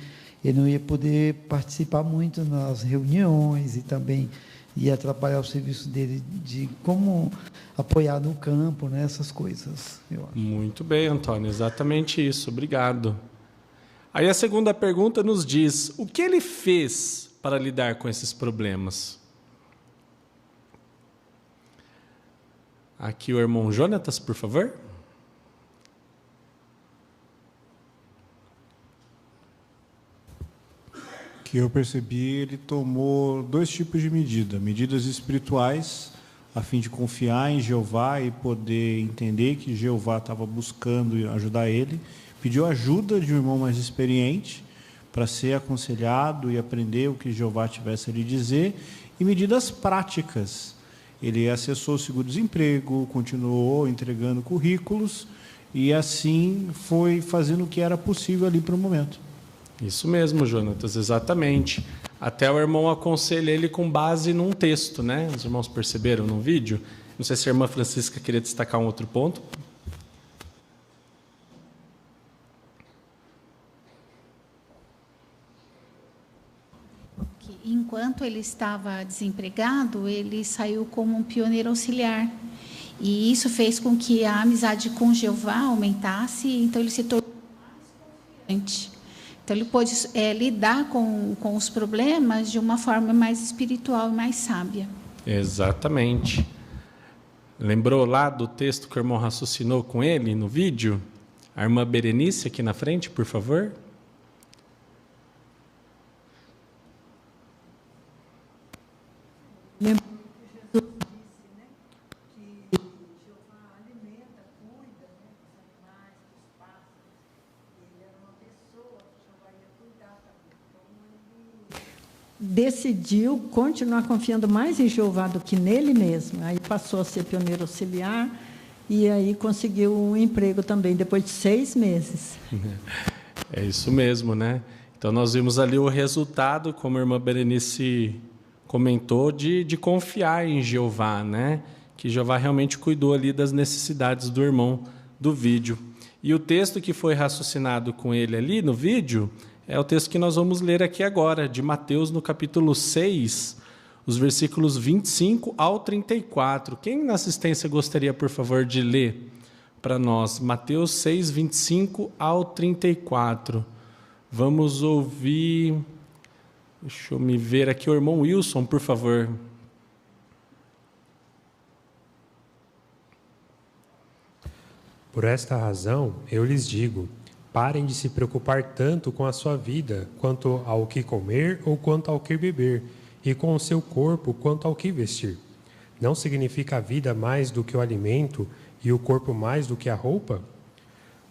não ia poder participar muito nas reuniões e também ia atrapalhar o serviço dele de como apoiar no campo, né, essas coisas, eu acho. Muito bem, Antônio, exatamente isso, obrigado. Aí a segunda pergunta nos diz, o que ele fez para lidar com esses problemas? Aqui o irmão Jonatas, por favor. Que eu percebi, ele tomou 2 tipos de medidas espirituais, a fim de confiar em Jeová e poder entender que Jeová estava buscando ajudar ele. Pediu ajuda de um irmão mais experiente para ser aconselhado e aprender o que Jeová tivesse a lhe dizer, e medidas práticas. ele acessou o seguro-desemprego, continuou entregando currículos e assim foi fazendo o que era possível ali para o momento. Isso mesmo, Jonatas, exatamente. Até o irmão aconselha ele com base num texto, né? Os irmãos perceberam no vídeo? Não sei se a irmã Francisca queria destacar um outro ponto. Enquanto ele estava desempregado, ele saiu como um pioneiro auxiliar. E isso fez com que a amizade com Jeová aumentasse, então ele se tornou mais confiante. Então ele pôde lidar com os problemas de uma forma mais espiritual e mais sábia. Exatamente. Lembrou lá do texto que o irmão raciocinou com ele no vídeo? A irmã Berenice aqui na frente, por favor. Lembra que Jesus disse, né, que Jeová alimenta, cuida, né, dos animais, dos pássaros. Ele era uma pessoa que Jeová ia cuidar também. Então, ele decidiu continuar confiando mais em Jeová do que nele mesmo. Aí passou a ser pioneiro auxiliar e aí conseguiu um emprego também, depois de 6 meses. É isso mesmo, né? Então, nós vimos ali o resultado, como a irmã Berenice comentou, de confiar em Jeová, né? Que Jeová realmente cuidou ali das necessidades do irmão do vídeo. E o texto que foi raciocinado com ele ali no vídeo é o texto que nós vamos ler aqui agora, de Mateus, no capítulo 6, os versículos 25 ao 34. Quem na assistência gostaria, por favor, de ler para nós? Mateus 6, 25 ao 34. Vamos ouvir... Deixa eu me ver aqui, o irmão Wilson, por favor. Por esta razão, eu lhes digo, parem de se preocupar tanto com a sua vida, quanto ao que comer ou quanto ao que beber, e com o seu corpo quanto ao que vestir. Não significa a vida mais do que o alimento e o corpo mais do que a roupa?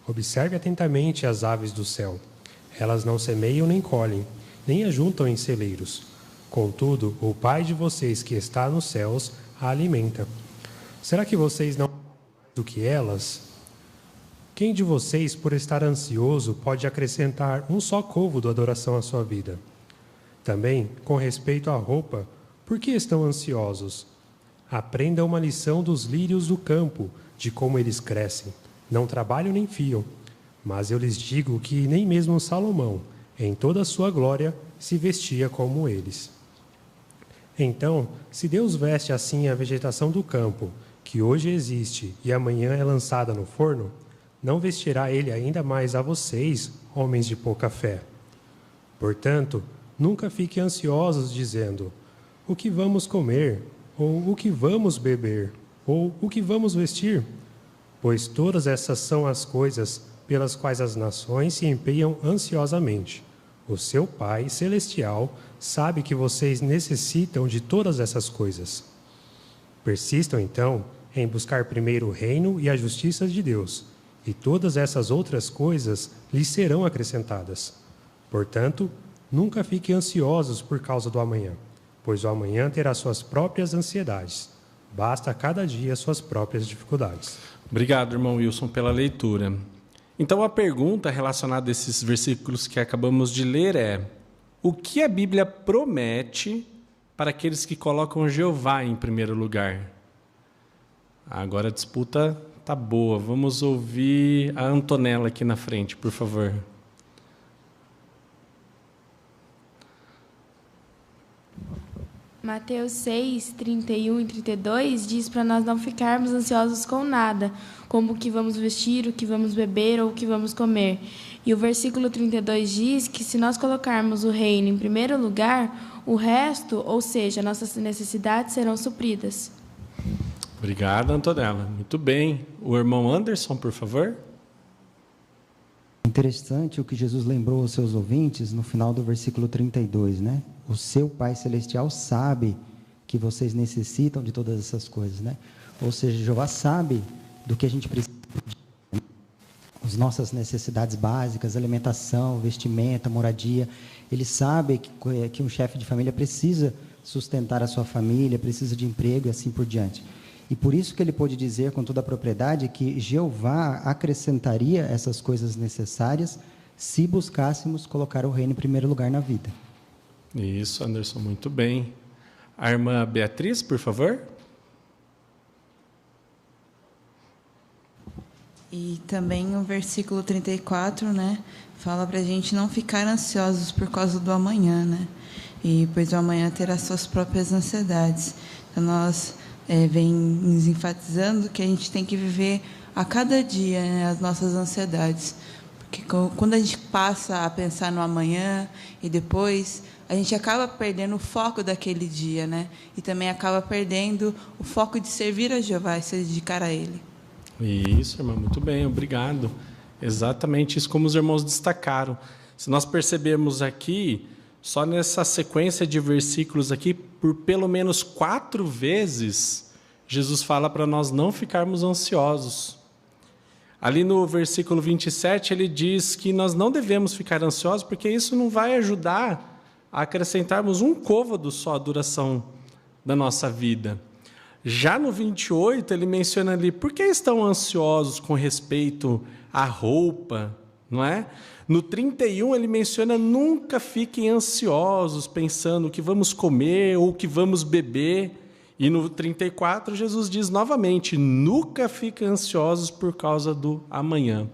Observe atentamente as aves do céu. Elas não semeiam nem colhem, nem ajuntam em celeiros. Contudo, o Pai de vocês que está nos céus a alimenta. Será que vocês não mais do que elas? Quem de vocês, por estar ansioso, pode acrescentar um só côvado de adoração à sua vida? Também, com respeito à roupa, por que estão ansiosos? Aprenda uma lição dos lírios do campo, de como eles crescem. Não trabalham nem fiam. Mas eu lhes digo que nem mesmo Salomão, em toda a sua glória, se vestia como eles. Então, se Deus veste assim a vegetação do campo, que hoje existe e amanhã é lançada no forno, não vestirá Ele ainda mais a vocês, homens de pouca fé. Portanto, nunca fiquem ansiosos dizendo, o que vamos comer, ou o que vamos beber, ou o que vamos vestir? Pois todas essas são as coisas pelas quais as nações se empenham ansiosamente. O seu Pai Celestial sabe que vocês necessitam de todas essas coisas. Persistam, então, em buscar primeiro o reino e a justiça de Deus, e todas essas outras coisas lhes serão acrescentadas. Portanto, nunca fiquem ansiosos por causa do amanhã, pois o amanhã terá suas próprias ansiedades. Basta a cada dia suas próprias dificuldades. Obrigado, irmão Wilson, pela leitura. Então, a pergunta relacionada a esses versículos que acabamos de ler é: o que a Bíblia promete para aqueles que colocam Jeová em primeiro lugar? Agora a disputa tá boa. Vamos ouvir a Antonella aqui na frente, por favor. Mateus 6, 31 e 32 diz para nós não ficarmos ansiosos com nada, como o que vamos vestir, o que vamos beber ou o que vamos comer. E o versículo 32 diz que se nós colocarmos o reino em primeiro lugar, o resto, ou seja, nossas necessidades serão supridas. Obrigado, Antonella. Muito bem. O irmão Anderson, por favor. Interessante o que Jesus lembrou aos seus ouvintes no final do versículo 32, né? O seu Pai Celestial sabe que vocês necessitam de todas essas coisas, né? Ou seja, Jeová sabe do que a gente precisa, as nossas necessidades básicas, alimentação, vestimenta, moradia. Ele sabe que um chefe de família precisa sustentar a sua família, precisa de emprego e assim por diante. E por isso que ele pôde dizer com toda a propriedade que Jeová acrescentaria essas coisas necessárias se buscássemos colocar o reino em primeiro lugar na vida. Isso, Anderson, muito bem. A irmã Beatriz, por favor. E também o versículo 34, né, fala para a gente não ficar ansiosos por causa do amanhã, né? E pois o amanhã terá suas próprias ansiedades. Então nós vem nos enfatizando que a gente tem que viver a cada dia, né, as nossas ansiedades, porque quando a gente passa a pensar no amanhã e depois, a gente acaba perdendo o foco daquele dia, né? E também acaba perdendo o foco de servir a Jeová e se dedicar a Ele. Isso, irmã, muito bem, obrigado. Exatamente isso como os irmãos destacaram. Se nós percebermos aqui, só nessa sequência de versículos aqui, por pelo menos 4 vezes, Jesus fala para nós não ficarmos ansiosos. Ali no versículo 27, ele diz que nós não devemos ficar ansiosos, porque isso não vai ajudar a acrescentarmos um côvado só à duração da nossa vida. Já no 28, ele menciona ali, por que estão ansiosos com respeito à roupa, não é? No 31, ele menciona, nunca fiquem ansiosos pensando o que vamos comer ou o que vamos beber. E no 34, Jesus diz novamente, nunca fiquem ansiosos por causa do amanhã.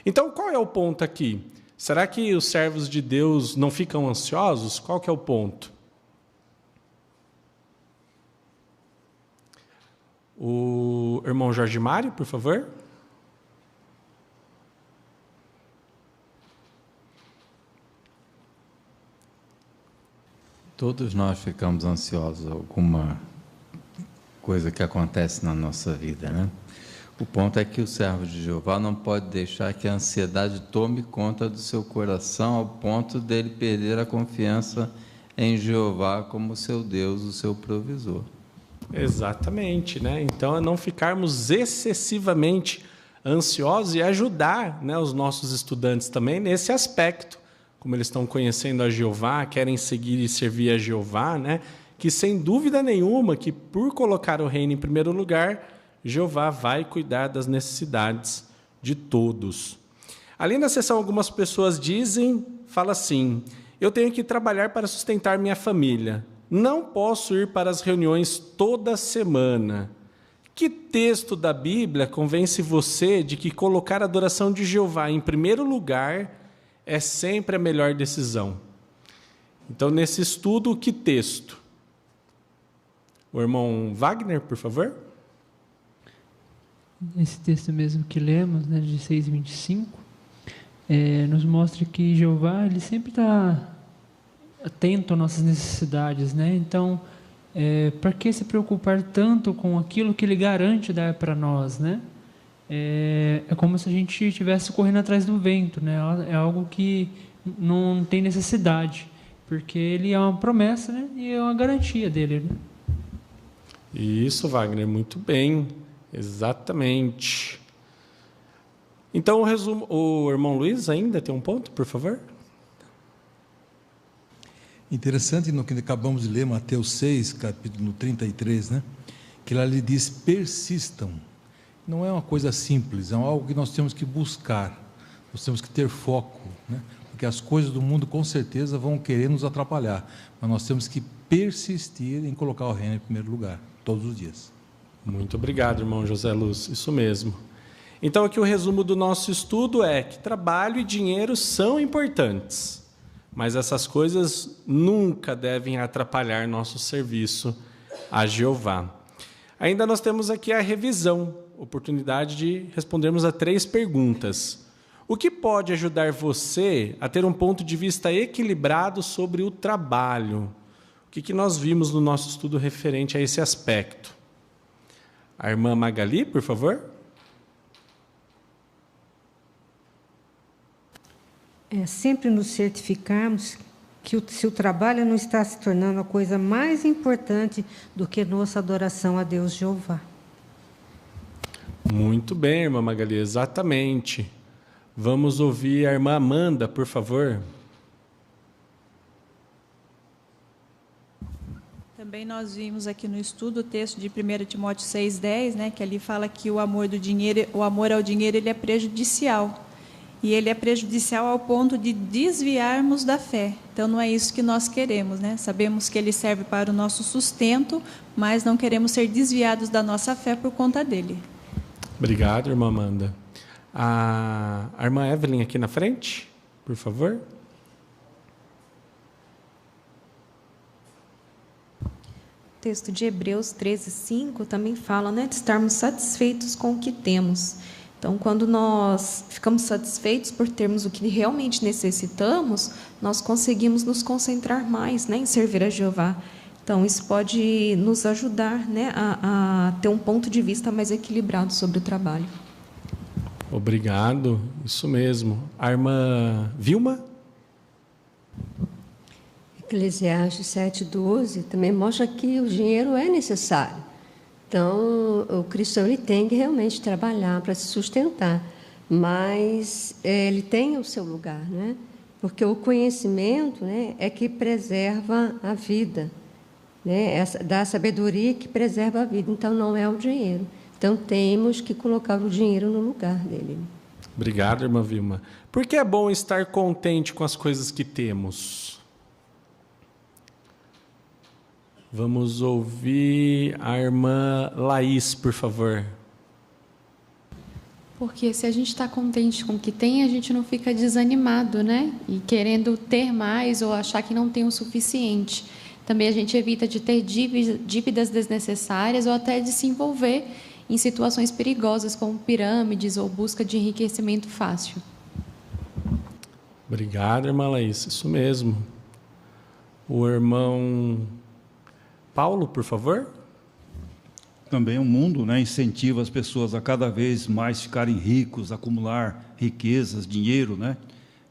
Então, qual é o ponto aqui? Será que os servos de Deus não ficam ansiosos? Qual que é o ponto? O irmão Jorge Mário, por favor. Todos nós ficamos ansiosos, alguma coisa que acontece na nossa vida, né? O ponto é que o servo de Jeová não pode deixar que a ansiedade tome conta do seu coração ao ponto dele perder a confiança em Jeová como seu Deus, o seu provisor. Exatamente, né? Então é não ficarmos excessivamente ansiosos e ajudar, né, os nossos estudantes também nesse aspecto, como eles estão conhecendo a Jeová, querem seguir e servir a Jeová, né? Que sem dúvida nenhuma que por colocar o reino em primeiro lugar, Jeová vai cuidar das necessidades de todos. Ali na sessão, algumas pessoas fala assim, eu tenho que trabalhar para sustentar minha família. Não posso ir para as reuniões toda semana. Que texto da Bíblia convence você de que colocar a adoração de Jeová em primeiro lugar é sempre a melhor decisão? Então, nesse estudo, que texto? O irmão Wagner, por favor. Esse texto mesmo que lemos, né, de 6:25, nos mostra que Jeová ele sempre está atento às nossas necessidades, né? Então, para que se preocupar tanto com aquilo que Ele garante dar para nós, né? É como se a gente estivesse correndo atrás do vento, né? É algo que não tem necessidade, porque Ele é uma promessa, né? E é uma garantia dele, né? Isso, Wagner, muito bem, exatamente. Então, o irmão Luiz ainda tem um ponto, por favor? Interessante no que acabamos de ler, Mateus 6, capítulo 33, né? Que lá ele diz, persistam. Não é uma coisa simples, é algo que nós temos que buscar, nós temos que ter foco, né? Porque as coisas do mundo com certeza vão querer nos atrapalhar, mas nós temos que persistir em colocar o reino em primeiro lugar, todos os dias. Muito obrigado, irmão José Luz, isso mesmo. Então aqui o resumo do nosso estudo é que trabalho e dinheiro são importantes, mas essas coisas nunca devem atrapalhar nosso serviço a Jeová. Ainda nós temos aqui a revisão, oportunidade de respondermos a 3 perguntas. O que pode ajudar você a ter um ponto de vista equilibrado sobre o trabalho? O que nós vimos no nosso estudo referente a esse aspecto? A irmã Magali, por favor. Sempre nos certificarmos que se o trabalho não está se tornando a coisa mais importante do que nossa adoração a Deus Jeová. Muito bem, irmã Magali, exatamente. Vamos ouvir a irmã Amanda, por favor. Também nós vimos aqui no estudo o texto de 1 Timóteo 6,10, né, que ali fala que o amor ao dinheiro ele é prejudicial. E ele é prejudicial ao ponto de desviarmos da fé. Então, não é isso que nós queremos, né? Sabemos que ele serve para o nosso sustento, mas não queremos ser desviados da nossa fé por conta dele. Obrigado, irmã Amanda. A irmã Evelyn aqui na frente, por favor. O texto de Hebreus 13:5 também fala, né, de estarmos satisfeitos com o que temos. Então, quando nós ficamos satisfeitos por termos o que realmente necessitamos, nós conseguimos nos concentrar mais, né, em servir a Jeová. Então, isso pode nos ajudar, né, a ter um ponto de vista mais equilibrado sobre o trabalho. Obrigado, isso mesmo. A irmã Vilma? Eclesiastes 7:12 também mostra que o dinheiro é necessário. Então, o cristão ele tem que realmente trabalhar para se sustentar, mas ele tem o seu lugar, né? Porque o conhecimento, né, é que preserva a vida, né? Dá sabedoria que preserva a vida. Então, não é o dinheiro. Então, temos que colocar o dinheiro no lugar dele. Obrigado, irmã Vilma. Por que é bom estar contente com as coisas que temos? Vamos ouvir a irmã Laís, por favor. Porque se a gente está contente com o que tem, a gente não fica desanimado, né? E querendo ter mais ou achar que não tem o suficiente. Também a gente evita de ter dívidas desnecessárias ou até de se envolver em situações perigosas, como pirâmides ou busca de enriquecimento fácil. Obrigado, irmã Laís. Isso mesmo. O irmão Paulo, por favor. Também o mundo, né, incentiva as pessoas a cada vez mais ficarem ricos, acumular riquezas, dinheiro, né?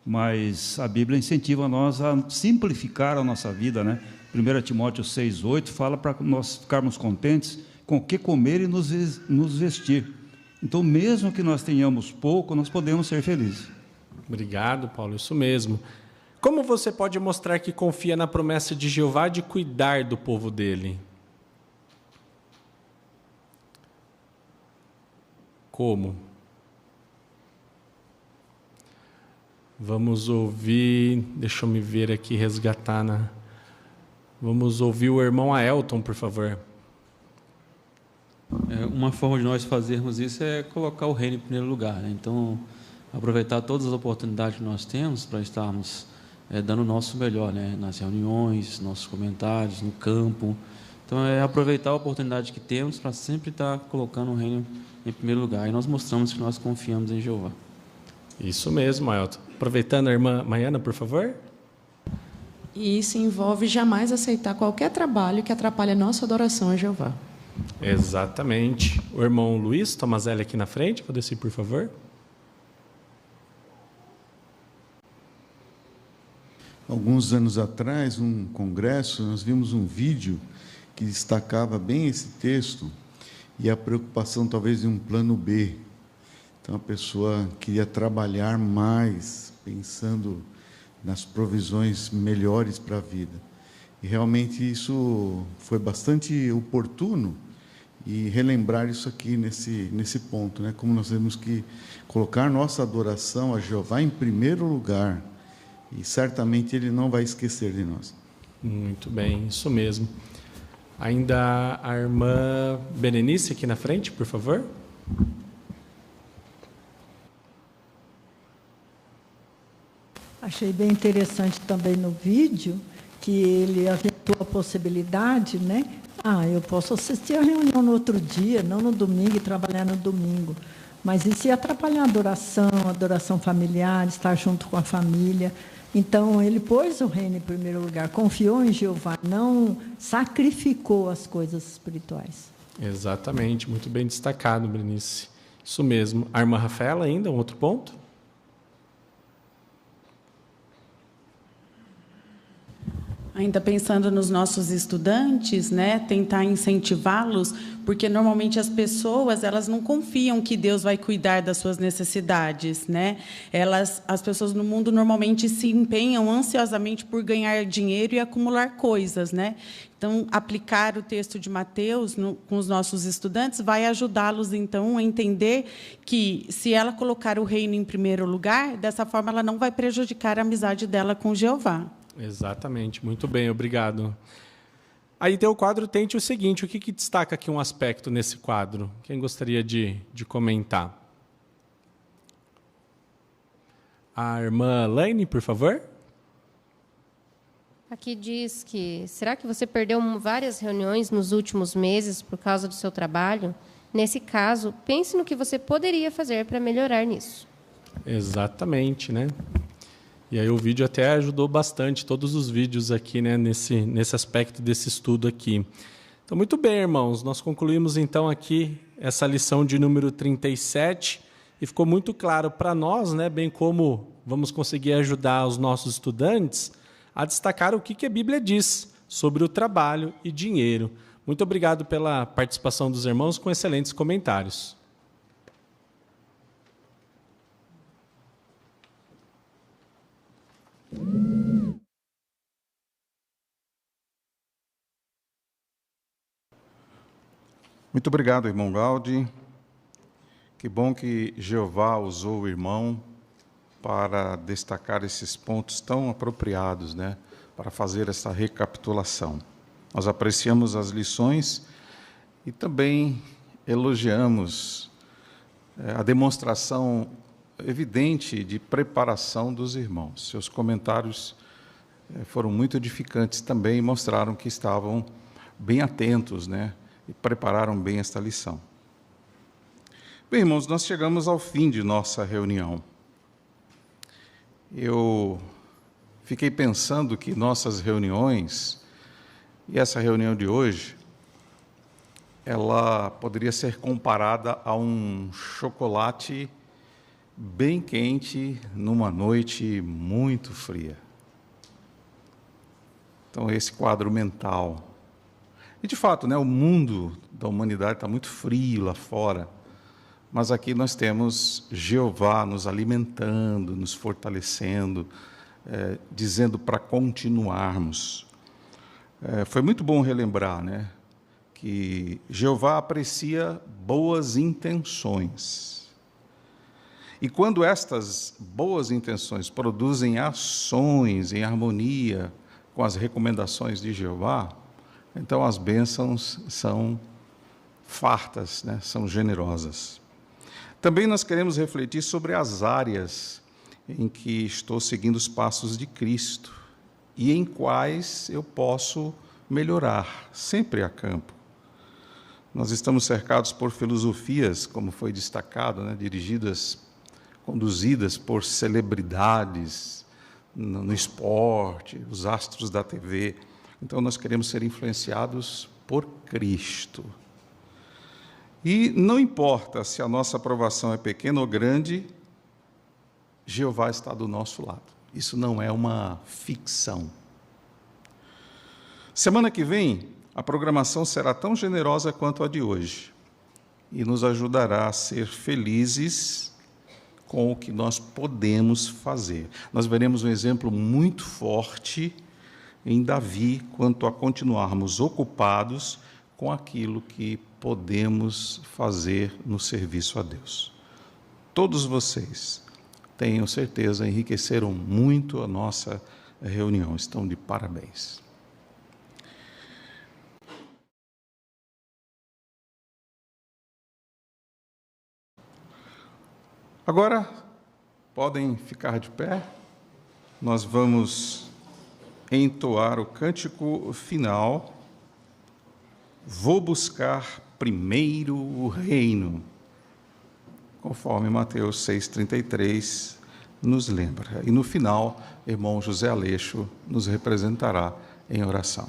Mas a Bíblia incentiva nós a simplificar a nossa vida, né? 1 Timóteo 6,8 fala para nós ficarmos contentes com o que comer e nos vestir. Então, mesmo que nós tenhamos pouco, nós podemos ser felizes. Obrigado, Paulo, isso mesmo. Como você pode mostrar que confia na promessa de Jeová de cuidar do povo dele? Como? Vamos ouvir, deixa eu me ver aqui, resgatar Vamos ouvir o irmão Aelton, por favor. Uma forma de nós fazermos isso é colocar o reino em primeiro lugar, né? Então, aproveitar todas as oportunidades que nós temos para estarmos dando o nosso melhor, né? Nas reuniões, nossos comentários, no campo. Então, é aproveitar a oportunidade que temos para sempre estar colocando o reino em primeiro lugar. E nós mostramos que nós confiamos em Jeová. Isso mesmo, Aelton. Aproveitando a irmã Maiana, por favor. E isso envolve jamais aceitar qualquer trabalho que atrapalhe a nossa adoração a Jeová. Exatamente. O irmão Luiz Tomazelli aqui na frente, vou descer, por favor. Alguns anos atrás, num congresso, nós vimos um vídeo que destacava bem esse texto e a preocupação talvez de um plano B. Então, a pessoa queria trabalhar mais, pensando nas provisões melhores para a vida. E realmente isso foi bastante oportuno e relembrar isso aqui nesse ponto, né? Como nós temos que colocar nossa adoração a Jeová em primeiro lugar e certamente Ele não vai esquecer de nós. Muito bem, isso mesmo. Ainda a irmã Berenice aqui na frente, por favor. Achei bem interessante também no vídeo que ele aventou a possibilidade, né? Eu posso assistir a reunião no outro dia, não no domingo, e trabalhar no domingo. Mas isso ia atrapalhar a adoração familiar, estar junto com a família. Então, ele pôs o reino em primeiro lugar, confiou em Jeová, não sacrificou as coisas espirituais. Exatamente, muito bem destacado, Berenice. Isso mesmo. A irmã Rafaela ainda, um outro ponto? Ainda pensando nos nossos estudantes, né, tentar incentivá-los, porque normalmente as pessoas elas não confiam que Deus vai cuidar das suas necessidades, né? As pessoas no mundo normalmente se empenham ansiosamente por ganhar dinheiro e acumular coisas, né? Então, aplicar o texto de Mateus com os nossos estudantes vai ajudá-los, então, a entender que, se ela colocar o reino em primeiro lugar, dessa forma ela não vai prejudicar a amizade dela com Jeová. Exatamente, muito bem, obrigado. Aí tem o quadro Tente o Seguinte, o que destaca aqui um aspecto nesse quadro? Quem gostaria de comentar? A irmã Laine, por favor. Aqui diz que, será que você perdeu várias reuniões nos últimos meses por causa do seu trabalho? Nesse caso, pense no que você poderia fazer para melhorar nisso. Exatamente, né? E aí o vídeo até ajudou bastante, todos os vídeos aqui, né, nesse aspecto desse estudo aqui. Então, muito bem, irmãos, nós concluímos então aqui essa lição de número 37 e ficou muito claro para nós, né, bem como vamos conseguir ajudar os nossos estudantes a destacar o que a Bíblia diz sobre o trabalho e dinheiro. Muito obrigado pela participação dos irmãos com excelentes comentários. Muito obrigado, irmão Gaudi. Que bom que Jeová usou o irmão para destacar esses pontos tão apropriados, né, para fazer essa recapitulação. Nós apreciamos as lições e também elogiamos a demonstração evidente de preparação dos irmãos. Seus comentários foram muito edificantes também e mostraram que estavam bem atentos, né, e prepararam bem esta lição. Bem, irmãos, nós chegamos ao fim de nossa reunião. Eu fiquei pensando que nossas reuniões, e essa reunião de hoje, ela poderia ser comparada a um chocolate bem quente numa noite muito fria. Então, esse quadro mental. E, de fato, né, o mundo da humanidade está muito frio lá fora, mas aqui nós temos Jeová nos alimentando, nos fortalecendo, dizendo para continuarmos. Foi muito bom relembrar, né, que Jeová aprecia boas intenções. E quando estas boas intenções produzem ações em harmonia com as recomendações de Jeová, então as bênçãos são fartas, né? São generosas. Também nós queremos refletir sobre as áreas em que estou seguindo os passos de Cristo e em quais eu posso melhorar, sempre a campo. Nós estamos cercados por filosofias, como foi destacado, né? Conduzidas por celebridades no esporte, os astros da TV. Então, nós queremos ser influenciados por Cristo. E não importa se a nossa aprovação é pequena ou grande, Jeová está do nosso lado. Isso não é uma ficção. Semana que vem, a programação será tão generosa quanto a de hoje e nos ajudará a ser felizes com o que nós podemos fazer. Nós veremos um exemplo muito forte em Davi quanto a continuarmos ocupados com aquilo que podemos fazer no serviço a Deus. Todos vocês, tenho certeza, enriqueceram muito a nossa reunião. Estão de parabéns. Agora, podem ficar de pé. Nós vamos entoar o cântico final. Vou buscar primeiro o reino, conforme Mateus 6,33 nos lembra. E no final, irmão José Aleixo nos representará em oração.